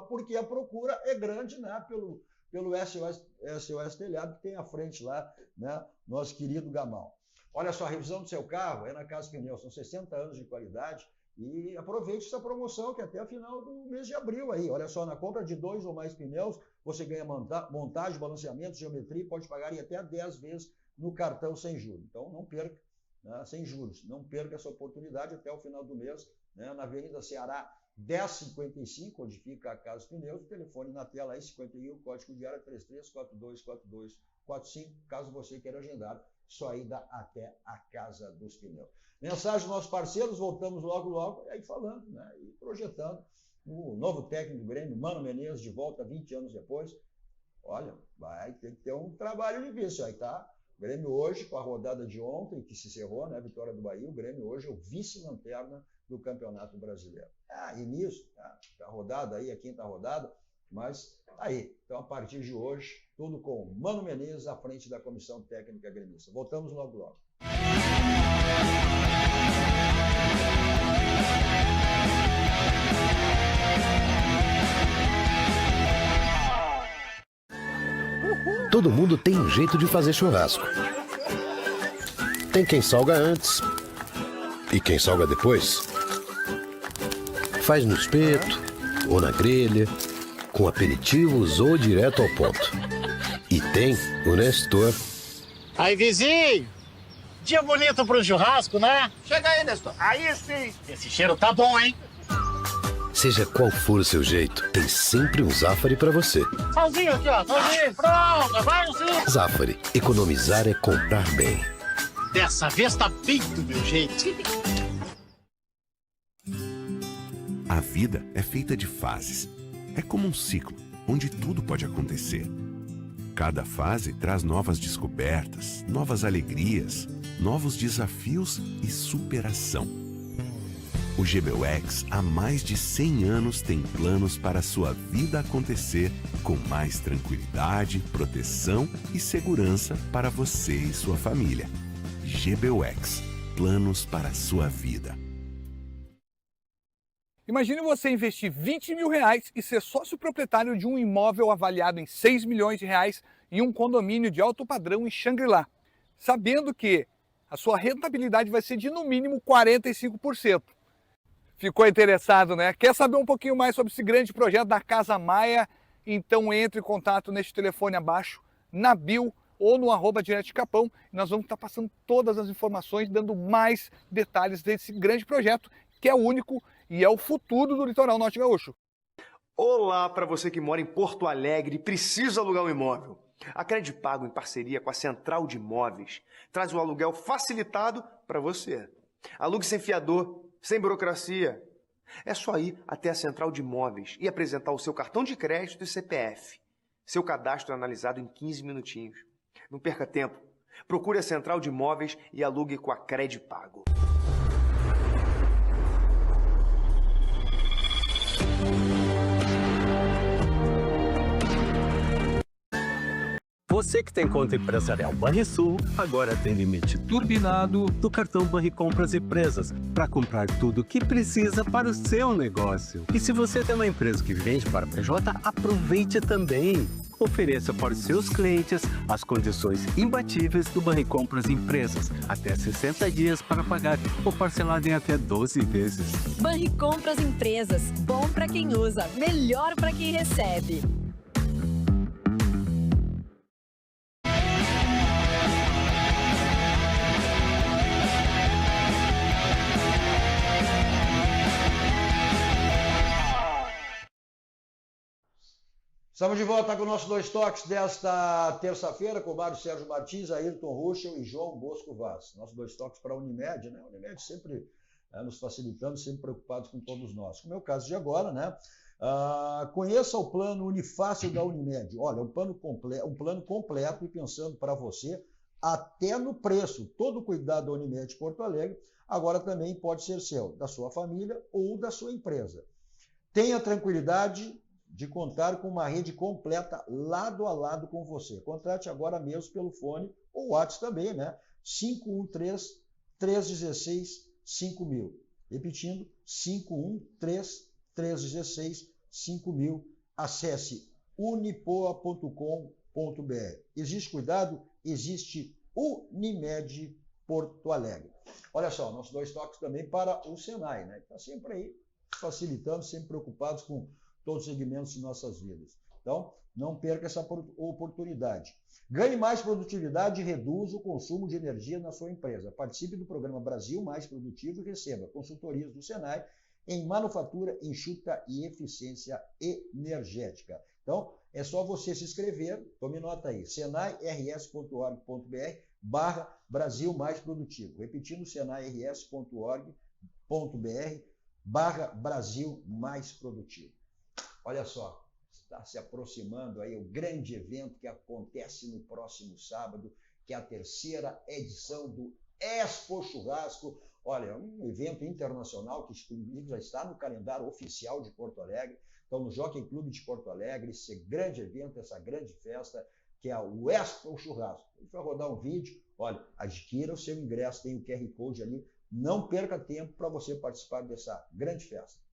Speaker 2: porque a procura é grande, né? Pelo SOS Telhado, que tem à frente lá, né? Nosso querido Gamal. Olha só, a revisão do seu carro é na Casa Pneus, são 60 anos de qualidade. E aproveite essa promoção que é até o final do mês de abril aí. Olha só, na compra de 2 ou mais pneus, você ganha montagem, balanceamento, geometria e pode pagar em até 10 vezes no cartão sem juros. Então não perca, né, sem juros, não perca essa oportunidade até o final do mês, né, na Avenida Ceará 1055, onde fica a Casa Pneus, o telefone na tela aí, 51, código de área 33424245, caso você queira agendar sua ida até a Casa dos Pneus. Mensagem dos nossos parceiros, voltamos logo, aí falando, né, e projetando o novo técnico do Grêmio, Mano Menezes, de volta 20 anos depois. Olha, vai ter que ter um trabalho difícil aí, tá? O Grêmio hoje, com a rodada de ontem, que se encerrou, né, vitória do Bahia, o Grêmio hoje é o vice-lanterna do Campeonato Brasileiro. E nisso, a rodada aí, a quinta rodada, mas aí, então a partir de hoje, tudo com Mano Menezes à frente da Comissão Técnica Gremista. Voltamos logo.
Speaker 6: Todo mundo tem um jeito de fazer churrasco. Tem quem salga antes e quem salga depois. Faz no espeto ou na grelha, com aperitivos ou direto ao ponto. E tem o Nestor.
Speaker 7: Aí, vizinho! Dia bonito pro churrasco, né? Chega aí, Nestor. Aí sim! Esse cheiro tá bom, hein?
Speaker 6: Seja qual for o seu jeito, tem sempre um Zafari pra você.
Speaker 7: Salzinho aqui, ó. Salzinho, pronto. Vai, sim.
Speaker 6: Zafari. Economizar é comprar bem.
Speaker 7: Dessa vez tá bem do meu jeito.
Speaker 8: A vida é feita de fases. É como um ciclo, onde tudo pode acontecer. Cada fase traz novas descobertas, novas alegrias, novos desafios e superação. O GBUX há mais de 100 anos tem planos para a sua vida acontecer com mais tranquilidade, proteção e segurança para você e sua família. GBUX, planos para a sua vida.
Speaker 9: Imagine você investir R$20 mil e ser sócio proprietário de um imóvel avaliado em R$6 milhões em um condomínio de alto padrão em Xangri-Lá, sabendo que a sua rentabilidade vai ser de no mínimo 45%. Ficou interessado, né? Quer saber um pouquinho mais sobre esse grande projeto da Casa Maia? Então entre em contato neste telefone abaixo, na bio ou no @direto de Capão. Nós vamos estar passando todas as informações, dando mais detalhes desse grande projeto, que é único e é o futuro do litoral norte gaúcho.
Speaker 10: Olá para você que mora em Porto Alegre e precisa alugar um imóvel. A Credipago, em parceria com a Central de Imóveis, traz o aluguel facilitado para você. Alugue sem fiador, sem burocracia. É só ir até a Central de Imóveis e apresentar o seu cartão de crédito e CPF. Seu cadastro é analisado em 15 minutinhos. Não perca tempo. Procure a Central de Imóveis e alugue com a Credipago.
Speaker 11: Você que tem conta empresarial Banrisul, agora tem limite turbinado do cartão Banricompras Empresas para comprar tudo o que precisa para o seu negócio. E se você tem uma empresa que vende para PJ, aproveite também. Ofereça para os seus clientes as condições imbatíveis do Banricompras Empresas. Até 60 dias para pagar ou parcelado em até 12 vezes.
Speaker 12: Banricompras Empresas. Bom para quem usa, melhor para quem recebe.
Speaker 2: Estamos de volta com o nosso Dois Toques desta terça-feira, com o Mário Sérgio Martins, Ayrton Ruschel e João Bosco Vaz. Nosso Dois Toques para a Unimed, né? A Unimed sempre nos facilitando, sempre preocupados com todos nós. Como é o caso de agora, né? Conheça o plano Unifácil da Unimed. Olha, um plano completo e pensando para você, até no preço. Todo o cuidado da Unimed Porto Alegre agora também pode ser seu, da sua família ou da sua empresa. Tenha tranquilidade de contar com uma rede completa lado a lado com você. Contrate agora mesmo pelo fone ou WhatsApp também, né? 513-316-5000. Repetindo, 513-316-5000. Acesse unipoa.com.br. Existe cuidado? Existe Unimed Porto Alegre. Olha só, nossos dois toques também para o Senai, né? Está sempre aí facilitando, sempre preocupados com todos os segmentos de nossas vidas. Então, não perca essa oportunidade. Ganhe mais produtividade e reduza o consumo de energia na sua empresa. Participe do programa Brasil Mais Produtivo e receba consultorias do Senai em manufatura, enxuta e eficiência energética. Então, é só você se inscrever, tome nota aí, senairs.org.br/Brasil Mais Produtivo. Repetindo, senairs.org.br/Brasil Mais Produtivo. Olha só, está se aproximando aí o grande evento que acontece no próximo sábado, que é a terceira edição do Expo Churrasco. Olha, é um evento internacional que já está no calendário oficial de Porto Alegre. Então, no Jockey Clube de Porto Alegre, esse grande evento, essa grande festa, que é o Expo Churrasco. A gente vai rodar um vídeo, olha, adquira o seu ingresso, tem o QR Code ali. Não perca tempo para você participar dessa grande festa.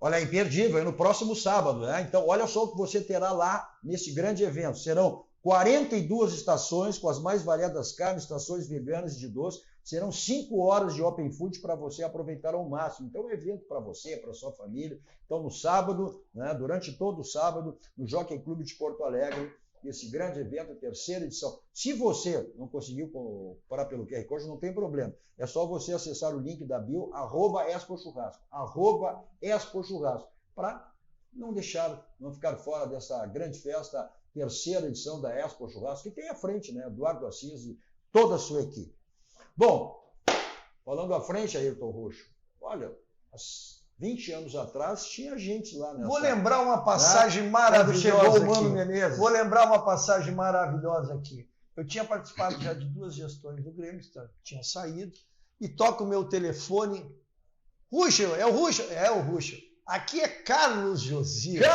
Speaker 2: Olha, é imperdível, é no próximo sábado, né? Então, olha só o que você terá lá nesse grande evento. Serão 42 estações com as mais variadas carnes, estações veganas e de doce. Serão 5 horas de open food para você aproveitar ao máximo. Então, é um evento para você, para sua família. Então, no sábado, né, durante todo o sábado, no Jockey Clube de Porto Alegre, esse grande evento, a terceira edição. Se você não conseguiu comprar pelo QR Code, não tem problema. É só você acessar o link da bio, @expochurrasco, @expochurrasco, para não ficar fora dessa grande festa, terceira edição da Expo Churrasco, que tem à frente, né, Eduardo Assis e toda a sua equipe. Bom, falando à frente, Ayrton Ruschel, olha, 20 anos atrás tinha gente lá nessa...
Speaker 5: Vou lembrar uma passagem maravilhosa
Speaker 2: chegou o Mano
Speaker 5: aqui.
Speaker 2: Menezes.
Speaker 5: Vou lembrar uma passagem maravilhosa aqui. Eu tinha participado já de 2 gestões do Grêmio, tinha saído, e toca o meu telefone. Ruschel, é o Ruschel? É o Ruschel. Aqui é Carlos Josias.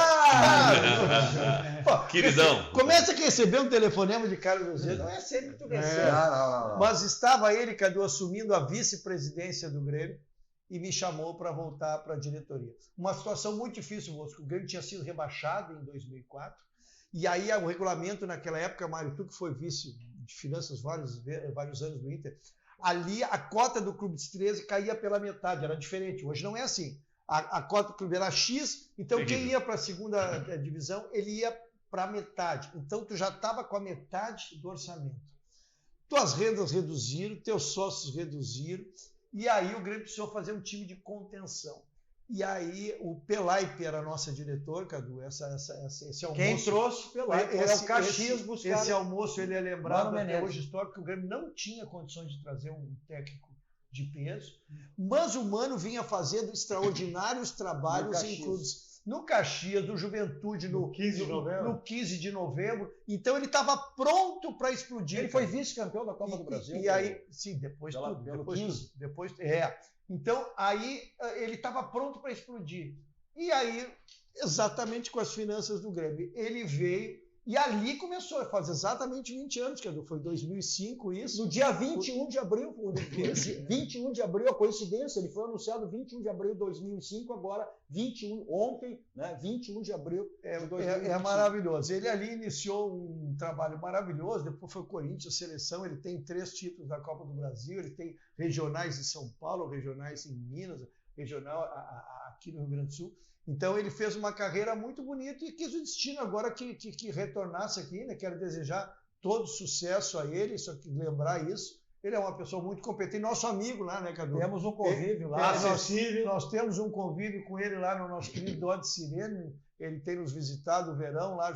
Speaker 5: Pô,
Speaker 3: Queridão.
Speaker 5: Começa a receber um telefonema de Carlos Josias. Não é sempre que tu recebe.
Speaker 2: Não.
Speaker 5: Mas estava ele, Cadu, assumindo a vice-presidência do Grêmio. e me chamou para voltar para a diretoria. Uma situação muito difícil, moço, que o Grêmio tinha sido rebaixado em 2004, e aí o regulamento naquela época, Mário, tu que foi vice de finanças vários anos do Inter, ali a cota do Clube dos 13 caía pela metade, era diferente. Hoje não é assim. A cota do clube era X, então quem ia para a segunda divisão, ele ia para a metade. Então tu já estava com a metade do orçamento. Tuas rendas reduziram, teus sócios reduziram, e aí o Grêmio precisou fazer um time de contenção. E aí o Pelaipe era nossa diretor, Cadu, esse almoço...
Speaker 2: Quem trouxe Pelaipe? Era o Caxias buscar...
Speaker 5: Esse almoço ele é lembrado até hoje histórico, que o Grêmio não tinha condições de trazer um técnico de peso, mas o Mano vinha fazendo extraordinários trabalhos em clubes. No Caxias, no Juventude, no 15 de novembro. Então ele estava pronto para explodir.
Speaker 2: Ele foi vice-campeão da Copa do Brasil.
Speaker 5: E aí, sim, depois então aí ele estava pronto para explodir. E aí, exatamente com as finanças do Grêmio, ele veio e ali começou, faz exatamente 20 anos, que foi 2005 isso.
Speaker 2: No dia 21 de abril, 21 de abril, a coincidência, ele foi anunciado 21 de abril de 2005, agora ontem, né, 21 de abril de 2005.
Speaker 5: É maravilhoso. Ele ali iniciou um trabalho maravilhoso, depois foi o Corinthians, seleção, ele tem 3 títulos da Copa do Brasil, ele tem regionais em São Paulo, regionais em Minas, regional aqui no Rio Grande do Sul. Então ele fez uma carreira muito bonita e quis o destino agora que retornasse aqui, né? Quero desejar todo sucesso a ele, só que lembrar isso. Ele é uma pessoa muito competente, nosso amigo lá, né, Cadu?
Speaker 2: Temos um convívio lá.
Speaker 5: Nós temos um convívio com ele lá no nosso querido Dode Sirene. Ele tem nos visitado no verão lá,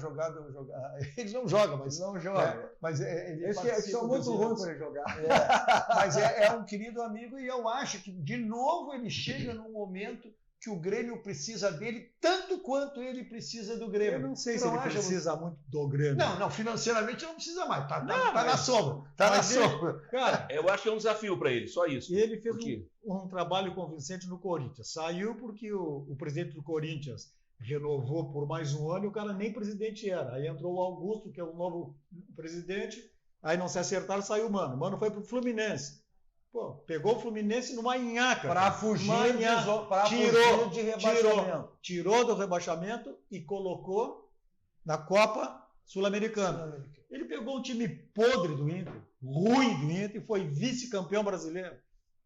Speaker 5: ele não joga, mas
Speaker 2: não joga.
Speaker 5: Mas ele
Speaker 2: são muito ruins para ele jogar.
Speaker 5: Mas é um querido amigo e eu acho que, de novo, ele chega num momento que o Grêmio precisa dele tanto quanto ele precisa do Grêmio.
Speaker 4: Eu não sei se ele precisa muito do Grêmio.
Speaker 5: Não, financeiramente não precisa mais. Tá na sombra. Tá na sombra.
Speaker 3: Cara, eu acho que é um desafio para ele, só isso.
Speaker 4: E ele fez um trabalho convincente no Corinthians. Saiu porque o presidente do Corinthians renovou por mais um ano e o cara nem presidente era. Aí entrou o Augusto, que é o novo presidente, aí não se acertaram, saiu o Mano. O Mano foi pro Fluminense. Pô, pegou o Fluminense numa nhaca.
Speaker 2: Para fugir de rebaixamento.
Speaker 4: Tirou do rebaixamento e colocou na Copa Sul-Americana. Ele pegou um time podre do Inter, ruim do Inter, e foi vice-campeão brasileiro.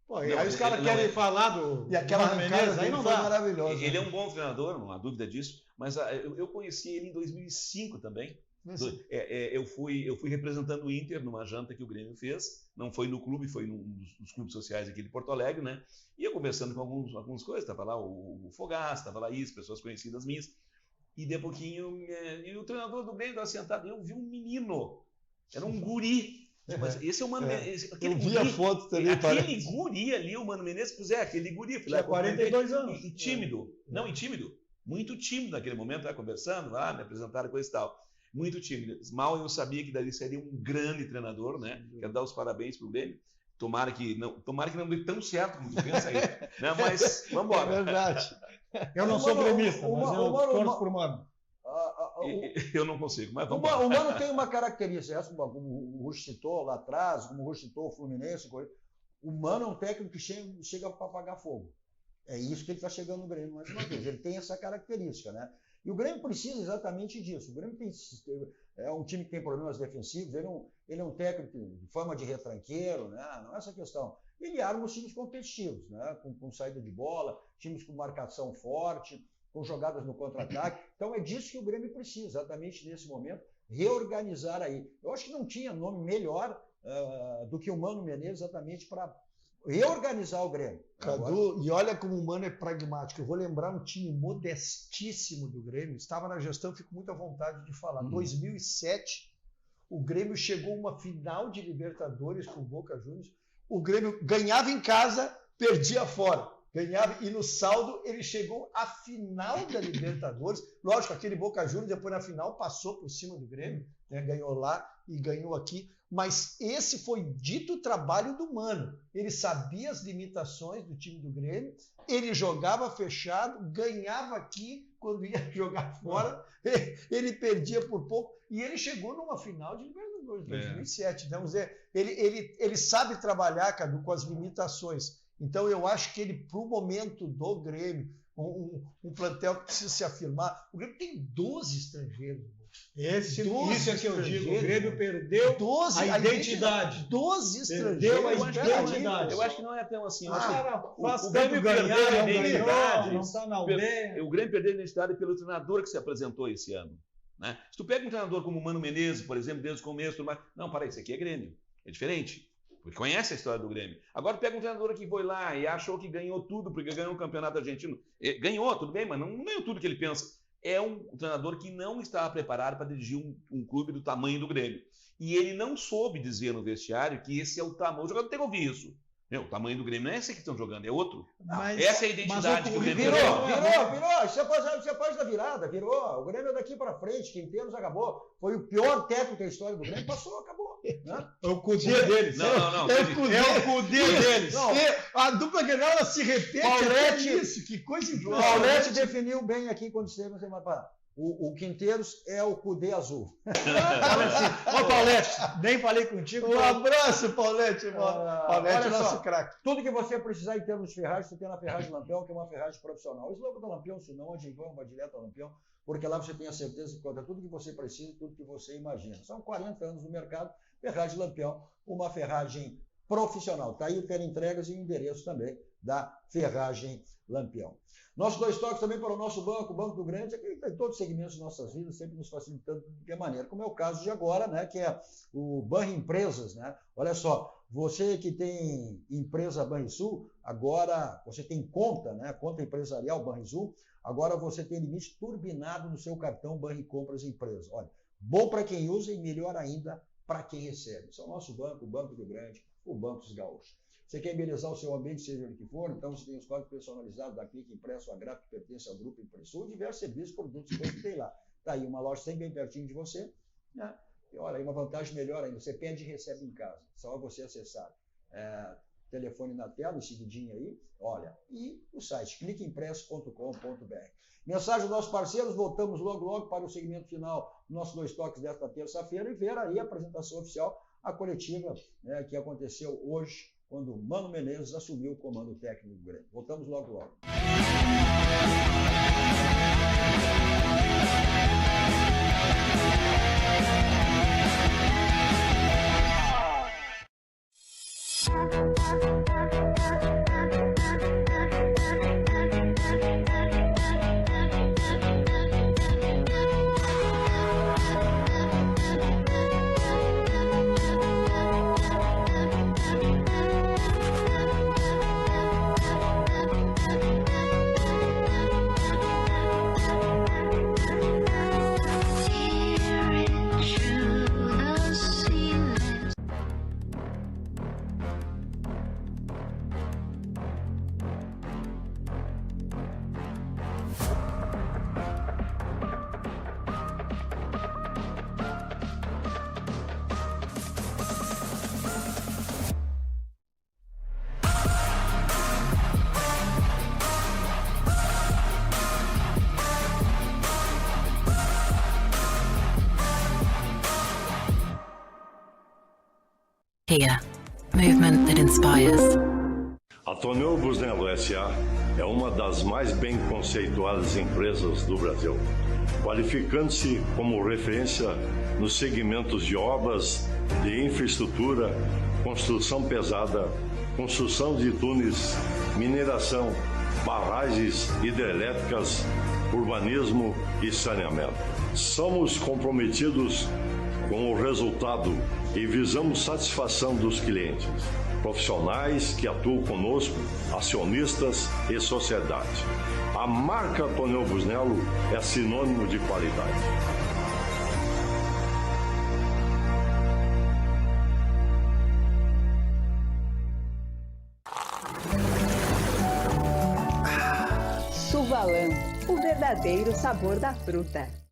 Speaker 4: Pô, aí os caras querem falar do...
Speaker 5: E aquela
Speaker 4: Mano Menezes, aí não
Speaker 5: foi
Speaker 4: dá.
Speaker 5: Maravilhoso.
Speaker 3: Ele é um bom treinador, não há dúvida disso, mas eu conheci ele em 2005 também. Eu fui representando o Inter numa janta que o Grêmio fez, não foi no clube, foi num dos clubes sociais aqui de Porto Alegre, né? Ia conversando com algumas coisas, estava lá o Fogaça, estava lá isso, pessoas conhecidas minhas, e de pouquinho, e o treinador do Grêmio estava sentado, e eu vi um menino, era um guri. Mas esse é o Mano Menezes.
Speaker 5: Eu vi a foto também.
Speaker 3: Aquele guri ali, o Mano Menezes, aquele guri.
Speaker 4: Tinha 42 anos.
Speaker 3: E tímido. Não, e tímido. Muito tímido naquele momento, conversando lá, me apresentaram coisa e tal. Muito tímido. Mal eu sabia que dali seria um grande treinador, né? Quero dar os parabéns pro Grêmio. Tomara que não dê tão certo como tu pensa aí. Né? Mas vamos embora.
Speaker 5: É verdade.
Speaker 4: Eu não sou gremista, mas eu torço por Mano.
Speaker 3: Eu não consigo, mas vamos
Speaker 2: O Mano tem uma característica, essa, como o Rush citou lá atrás, como o Rush citou o Fluminense, o Mano é um técnico que chega para apagar fogo. É isso que ele está chegando no Grêmio mais uma vez. Ele tem essa característica, né? E o Grêmio precisa exatamente disso. O Grêmio é um time que tem problemas defensivos, ele é um técnico de fama de retranqueiro, né? Não é essa questão. Ele arma os times competitivos, né? Com saída de bola, times com marcação forte, com jogadas no contra-ataque. Então é disso que o Grêmio precisa, exatamente nesse momento, reorganizar aí. Eu acho que não tinha nome melhor do que o Mano Menezes exatamente para reorganizar o Grêmio.
Speaker 5: Cadu, e olha como o Mano é pragmático. Eu vou lembrar um time modestíssimo do Grêmio, estava na gestão, fico muito à vontade de falar. 2007, o Grêmio chegou a uma final de Libertadores com o Boca Juniors. O Grêmio ganhava em casa, perdia fora. Ganhava, e no saldo ele chegou à final da Libertadores. Lógico, aquele Boca Juniors depois na final passou por cima do Grêmio, né? Ganhou lá e ganhou aqui. Mas esse foi dito trabalho do Mano. Ele sabia as limitações do time do Grêmio, ele jogava fechado, ganhava aqui, quando ia jogar fora, ele perdia por pouco. E ele chegou numa final de Libertadores, 2007. Vamos dizer, ele sabe trabalhar, Cadu, com as limitações. Então eu acho que ele, para o momento do Grêmio, um plantel que precisa se afirmar, o Grêmio tem 12 estrangeiros.
Speaker 4: Isso é que eu digo, o
Speaker 5: estrangeiros,
Speaker 4: Grêmio perdeu
Speaker 5: 12,
Speaker 4: a identidade.
Speaker 5: 12 estrangeiros.
Speaker 4: Perdeu a identidade.
Speaker 3: Eu acho que não é tão assim. Eu
Speaker 4: Cara,
Speaker 3: acho que
Speaker 4: faz
Speaker 3: o
Speaker 4: tempo
Speaker 3: Grêmio
Speaker 4: ganhar,
Speaker 3: perdeu a
Speaker 4: não
Speaker 3: identidade.
Speaker 4: ganhou, não está na aldeia.
Speaker 3: O Grêmio perdeu a identidade pelo treinador que se apresentou esse ano. Né? Se tu pega um treinador como o Mano Menezes, por exemplo, desde o começo, tudo mais, não, para, isso aqui é Grêmio. É diferente. Porque conhece a história do Grêmio. Agora pega um treinador que foi lá e achou que ganhou tudo, porque ganhou um campeonato argentino. Ganhou, tudo bem, mas não ganhou tudo que ele pensa. É um treinador que não estava preparado para dirigir um clube do tamanho do Grêmio. E ele não soube dizer no vestiário que esse é o tamanho. O jogador tem que ouvir isso. O tamanho do Grêmio não é esse que estão jogando, é outro. Essa é a identidade que o Grêmio
Speaker 2: virou. Isso é página da virada, virou. O Grêmio é daqui para frente, Quinteiros acabou. Foi o pior técnico da história do Grêmio, passou, acabou. Né?
Speaker 4: É o Cudê deles.
Speaker 3: Não.
Speaker 4: É o Cudê deles.
Speaker 5: A dupla Grenal se repete.
Speaker 2: Paulete,
Speaker 5: isso, que coisa incrível.
Speaker 2: Paulete definiu bem aqui quando esteve na semana passada. O Quinteiros é o Cudê azul.
Speaker 4: Ô, Paulete, nem falei contigo.
Speaker 5: Um abraço, Paulete. Paulete é nosso craque.
Speaker 2: Tudo que você precisar em termos de ferragem, você tem na Ferragem Lampião, que é uma ferragem profissional. O slogan da Lampião, se não, onde vão, vai direto a Lampião, porque lá você tem a certeza que encontra tudo que você precisa, tudo que você imagina. São 40 anos no mercado, Ferragem Lampião, uma ferragem profissional. Está aí o teleentregas e o endereço também da Ferragem Lampião. Nossos 2 toques também para o nosso banco, o Banco do Grande, que tem todos os segmentos de nossas vidas, sempre nos facilitando de qualquer maneira, como é o caso de agora, né, que é o Banriempresas, né? Olha só, você que tem empresa Banrisul, agora você tem conta, né, conta empresarial Banrisul, agora você tem limite turbinado no seu cartão Banricompras Empresa. Olha, bom para quem usa e melhor ainda para quem recebe. Esse é o nosso banco, o Banco do Grande, o Banco dos Gaúchos. Você quer embelezar o seu ambiente, seja onde que for, então você tem os códigos personalizados da Clique Impresso, a Gráfica, que pertence ao Grupo Impressor, diversos serviços, produtos que tem lá. Está aí uma loja sempre bem pertinho de você, né? E olha, aí uma vantagem melhor ainda, você pede e recebe em casa, só você acessar. Telefone na tela, em seguidinho aí, olha, e o site cliqueimpresso.com.br. Mensagem dos nossos parceiros, voltamos logo para o segmento final, nossos 2 toques desta terça-feira, e ver aí a apresentação oficial, a coletiva, né, que aconteceu hoje, quando o Mano Menezes assumiu o comando técnico do Grêmio. Voltamos logo.
Speaker 13: Kia, movement that inspires.
Speaker 14: A Tonel Busnello S.A. é uma das mais bem conceituadas empresas do Brasil, qualificando-se como referência nos segmentos de obras de infraestrutura, construção pesada, construção de túneis, mineração, barragens hidrelétricas, urbanismo e saneamento. Somos comprometidos com o resultado e visamos satisfação dos clientes, profissionais que atuam conosco, acionistas e sociedade. A marca Tonel Busnello é sinônimo de qualidade.
Speaker 12: Suvalan, o verdadeiro sabor da fruta.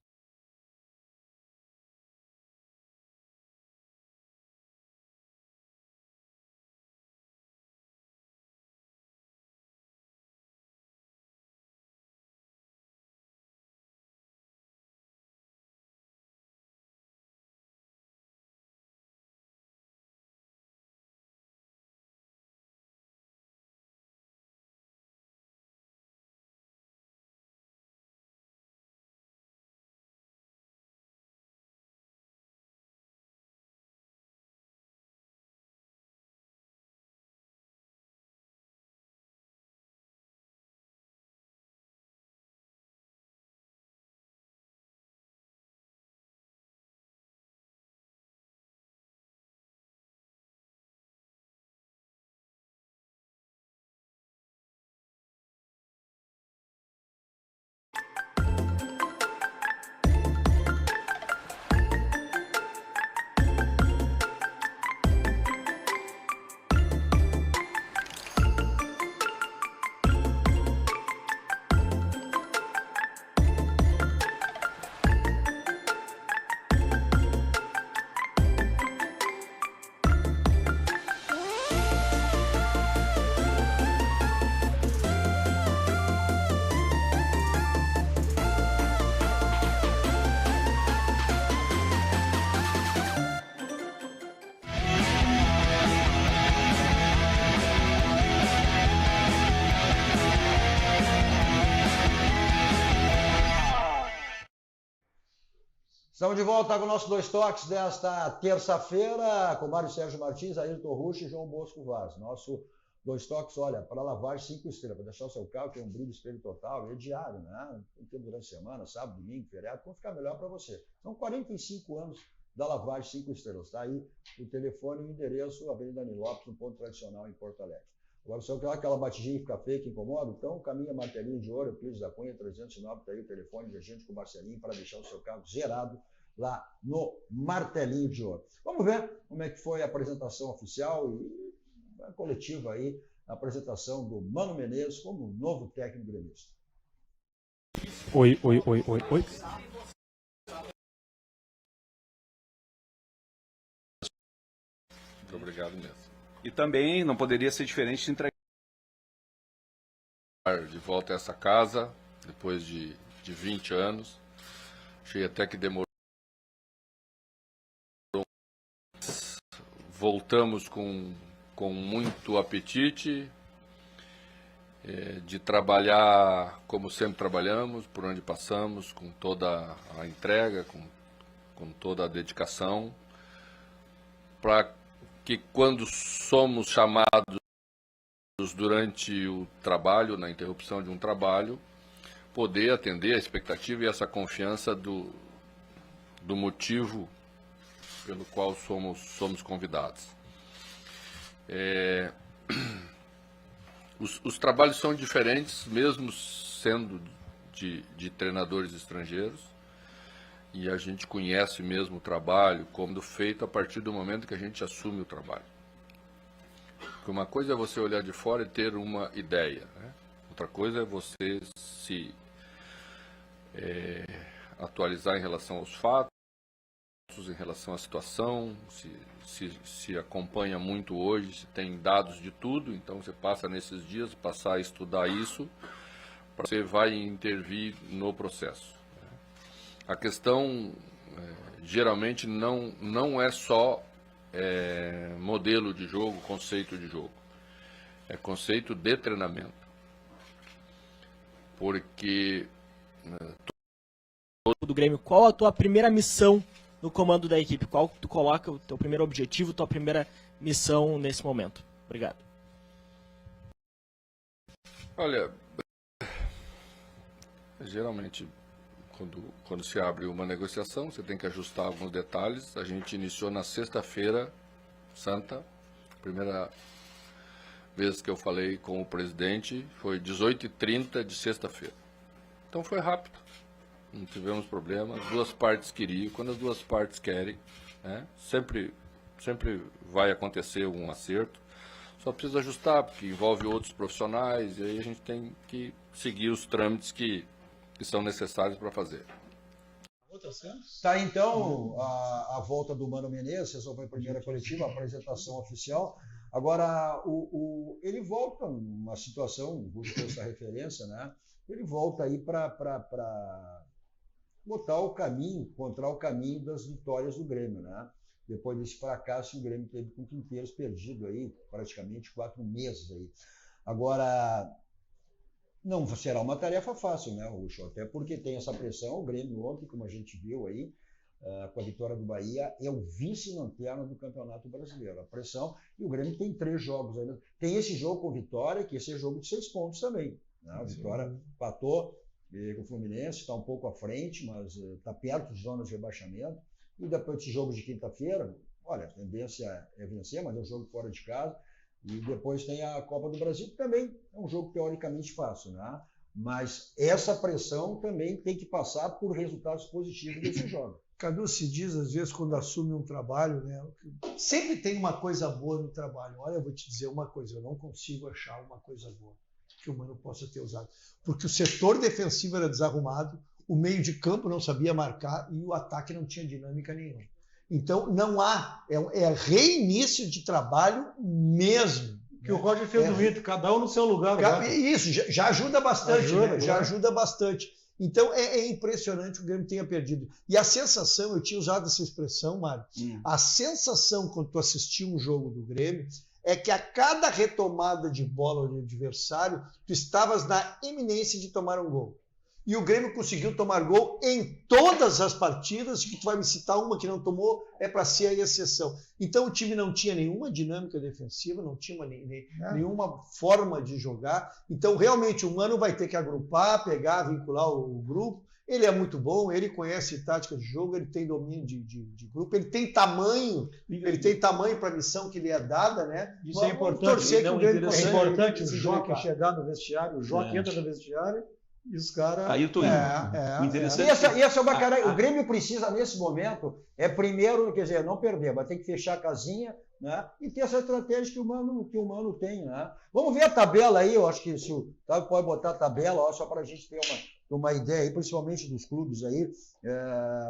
Speaker 2: Estamos de volta com o nosso Dois Toques desta terça-feira, com Mário Sérgio Martins, Ayrton Rusch e João Bosco Vaz. Nosso Dois Toques, olha, para lavagem 5 estrelas, para deixar o seu carro, tem um brilho espelho total, é diário, né? Tem tempo durante a semana, sábado, domingo, feriado, vai ficar melhor para você. São 45 anos da lavagem 5 estrelas. Está aí o telefone e o endereço, Avenida Nilópolis, um ponto tradicional em Porto Alegre. Agora, se eu quero aquela batidinha fica feia, que incomoda, então caminha Martelinho de Ouro, Euclides da Cunha, 309, está aí o telefone de gente com o Marcelinho para deixar o seu carro zerado lá no Martelinho de Ouro. Vamos ver como é que foi a apresentação oficial e a coletiva aí, a apresentação do Mano Menezes como novo técnico gremista.
Speaker 15: Oi.
Speaker 16: Muito obrigado mesmo. E também não poderia ser diferente de entregar de volta a essa casa, depois de 20 anos. Achei até que demorou. Voltamos com muito apetite, de trabalhar como sempre trabalhamos, por onde passamos, com toda a entrega, com toda a dedicação, para que quando somos chamados durante o trabalho, na interrupção de um trabalho, poder atender a expectativa e essa confiança do motivo pelo qual somos convidados. Os trabalhos são diferentes, mesmo sendo de treinadores estrangeiros, e a gente conhece mesmo o trabalho como feito a partir do momento que a gente assume o trabalho. Porque uma coisa é você olhar de fora e ter uma ideia, né? Outra coisa é você se atualizar em relação aos fatos, em relação à situação, se acompanha muito hoje, se tem dados de tudo, então você passa nesses dias, passar a estudar isso, você vai intervir no processo. A questão, geralmente, não é só modelo de jogo, conceito de jogo, é conceito de treinamento, porque
Speaker 17: do Grêmio, qual a tua primeira missão no comando da equipe? Qual tu coloca o teu primeiro objetivo, tua primeira missão nesse momento? Obrigado.
Speaker 16: Olha, geralmente, quando se abre uma negociação, você tem que ajustar alguns detalhes. A gente iniciou na sexta-feira santa, primeira vez que eu falei com o presidente foi 18h30 de sexta-feira. Então foi rápido. Não tivemos problema, as duas partes queriam, quando as duas partes querem, né? Sempre vai acontecer um acerto, só precisa ajustar, porque envolve outros profissionais, e aí a gente tem que seguir os trâmites que são necessários para fazer.
Speaker 2: Tá, então, a volta do Mano Menezes, essa foi a primeira coletiva, a apresentação oficial. Agora, ele volta numa situação, vou ter essa referência, né? Ele volta aí para botar o caminho, encontrar o caminho das vitórias do Grêmio, né? Depois desse fracasso, o Grêmio teve com Quinteiros perdido aí, praticamente 4 meses aí. Agora, não será uma tarefa fácil, né, Rucho? Até porque tem essa pressão, o Grêmio ontem, como a gente viu aí, com a vitória do Bahia, é o vice-lanterna do Campeonato Brasileiro. A pressão, e o Grêmio tem 3 jogos ainda. Tem esse jogo com Vitória, que esse é jogo de 6 pontos também. Né? A Vitória empatou com o Fluminense, está um pouco à frente, mas está perto de zonas de rebaixamento. E depois desse jogo de quinta-feira, olha, a tendência é vencer, mas é um jogo fora de casa. E depois tem a Copa do Brasil, que também é um jogo teoricamente fácil, né? Mas essa pressão também tem que passar por resultados positivos desse jogo.
Speaker 5: Cadu, se diz, às vezes, quando assume um trabalho, né? Sempre tem uma coisa boa no trabalho. Olha, eu vou te dizer uma coisa, eu não consigo achar uma coisa boa que o Mano possa ter usado. Porque o setor defensivo era desarrumado, o meio de campo não sabia marcar e o ataque não tinha dinâmica nenhuma. Então, não há, é reinício de trabalho mesmo.
Speaker 4: Que o Roger fez no Inter, cada um no seu lugar.
Speaker 5: Isso, já ajuda bastante, já ajuda bastante. Então, é impressionante que o Grêmio tenha perdido. E a sensação, eu tinha usado essa expressão, Mário, a sensação quando tu assistia um jogo do Grêmio é que a cada retomada de bola do adversário, tu estavas na iminência de tomar um gol. E o Grêmio conseguiu tomar gol em todas as partidas, que tu vai me citar uma que não tomou, é para ser a exceção. Então o time não tinha nenhuma dinâmica defensiva, não tinha nenhuma forma de jogar. Então realmente o Mano vai ter que agrupar, pegar, vincular o grupo. Ele é muito bom, ele conhece tática de jogo, ele tem domínio de grupo, ele tem tamanho para a missão que lhe é dada, né?
Speaker 4: Isso é importante. É importante o Joca chegar no vestiário, o Joca entra no vestiário e os caras...
Speaker 3: Aí eu tô indo. O interessante
Speaker 2: E essa é uma cara... O Grêmio precisa, nesse momento, primeiro, quer dizer, não perder, vai ter que fechar a casinha, né? E ter essa estratégia que o Mano tem, né? Vamos ver a tabela aí, eu acho que se o Otávio pode botar a tabela, ó, só para a gente ter uma ideia aí, principalmente dos clubes aí,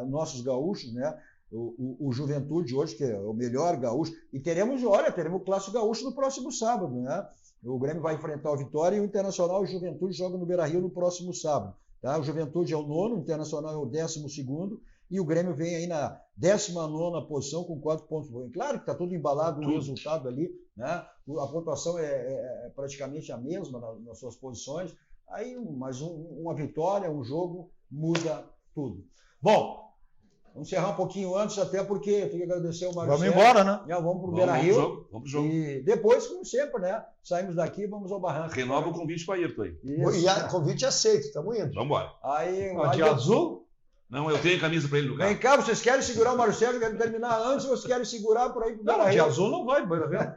Speaker 2: nossos gaúchos, né? O Juventude hoje, que é o melhor gaúcho, e teremos o Clássico Gaúcho no próximo sábado, né? O Grêmio vai enfrentar o Vitória e o Internacional e o Juventude jogam no Beira-Rio no próximo sábado. Tá? O Juventude é o 9º, o Internacional é o 12º, e o Grêmio vem aí na 19ª posição com 4 pontos. Claro que está tudo embalado no resultado ali, né? A pontuação é praticamente a mesma nas suas posições, aí mais uma vitória, um jogo, muda tudo. Bom, vamos encerrar um pouquinho antes, até porque tem que agradecer ao Marcelo.
Speaker 4: Vamos embora, né?
Speaker 2: Vamos para o Beira-Rio.
Speaker 3: Vamos pro jogo.
Speaker 2: E depois, como sempre, né? Saímos daqui e vamos ao Barranco.
Speaker 3: Renova o convite para Ayrton aí.
Speaker 5: E convite aceito, estamos indo.
Speaker 3: Vamos embora.
Speaker 2: Aí,
Speaker 4: de azul?
Speaker 3: Não, eu tenho camisa para ele no carro.
Speaker 2: Vem cá, vocês querem segurar o Marcelo, querem terminar antes, ou vocês querem segurar por aí para o Beira-Rio?
Speaker 4: De azul não vai, Beira-Rio.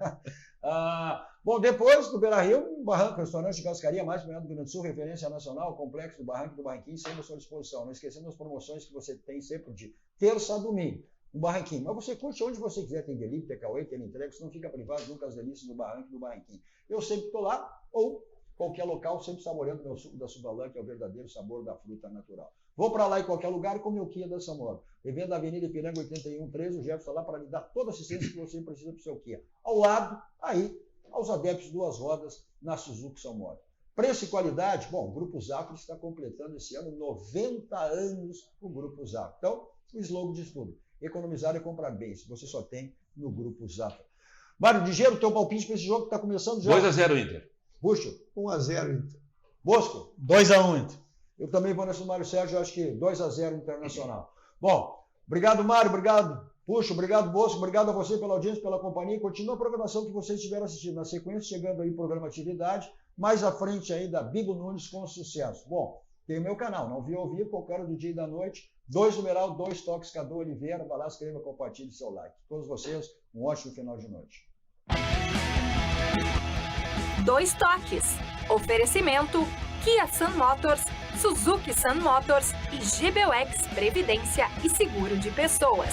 Speaker 2: Bom, depois do Beira-Rio, Barranco, restaurante de cascaria mais melhor do Rio Grande do Sul, referência nacional, complexo do Barranco e do Barranquinho, sempre à sua disposição. Não esquecendo as promoções que você tem sempre de terça a domingo, no Barranquinho. Mas você curte onde você quiser, tem delivery, tem takeaway, tem entrega, você não fica privado nunca as delícias do Barranco e do Barranquinho. Eu sempre estou lá, ou qualquer local, sempre saboreando o meu suco da Subalã, que é o verdadeiro sabor da fruta natural. Vou para lá em qualquer lugar com o meu Kia da Samora. Revendo a Avenida Ipiranga 8113, o Jefferson está lá para lhe dar toda a assistência que você precisa para o seu Kia. Ao lado, aí, aos adeptos duas rodas na Suzuki Samora. Preço e qualidade, bom, o Grupo Zafra está completando esse ano 90 anos o Grupo Zafra. Então, o slogan diz tudo. Economizar é comprar bens. Você só tem no Grupo Zafra. Mário Ligeiro, teu palpite para esse jogo que está começando já.
Speaker 3: 2-0 Inter.
Speaker 2: Buxo?
Speaker 5: 1-0 Inter.
Speaker 2: Bosco?
Speaker 4: 2-1 Inter.
Speaker 2: Eu também vou nesse Mário Sérgio, eu acho que 2-0 Internacional. Bom, obrigado Mário, obrigado Puxo, obrigado Bosco, obrigado a você pela audiência, pela companhia. Continua a programação que vocês estiveram assistindo. Na sequência, chegando aí o programa Atividade, mais à frente aí da Bibo Nunes com sucesso. Bom, tem o meu canal, não viu ouvir, qualquer hora do dia e da noite, 2 toques, Cadu Oliveira, vai lá, escreva, compartilhe seu like. Todos vocês, um ótimo final de noite.
Speaker 1: 2 toques. Oferecimento Kia Sun Motors, Suzuki Sun Motors e GBUX Previdência e Seguro de Pessoas.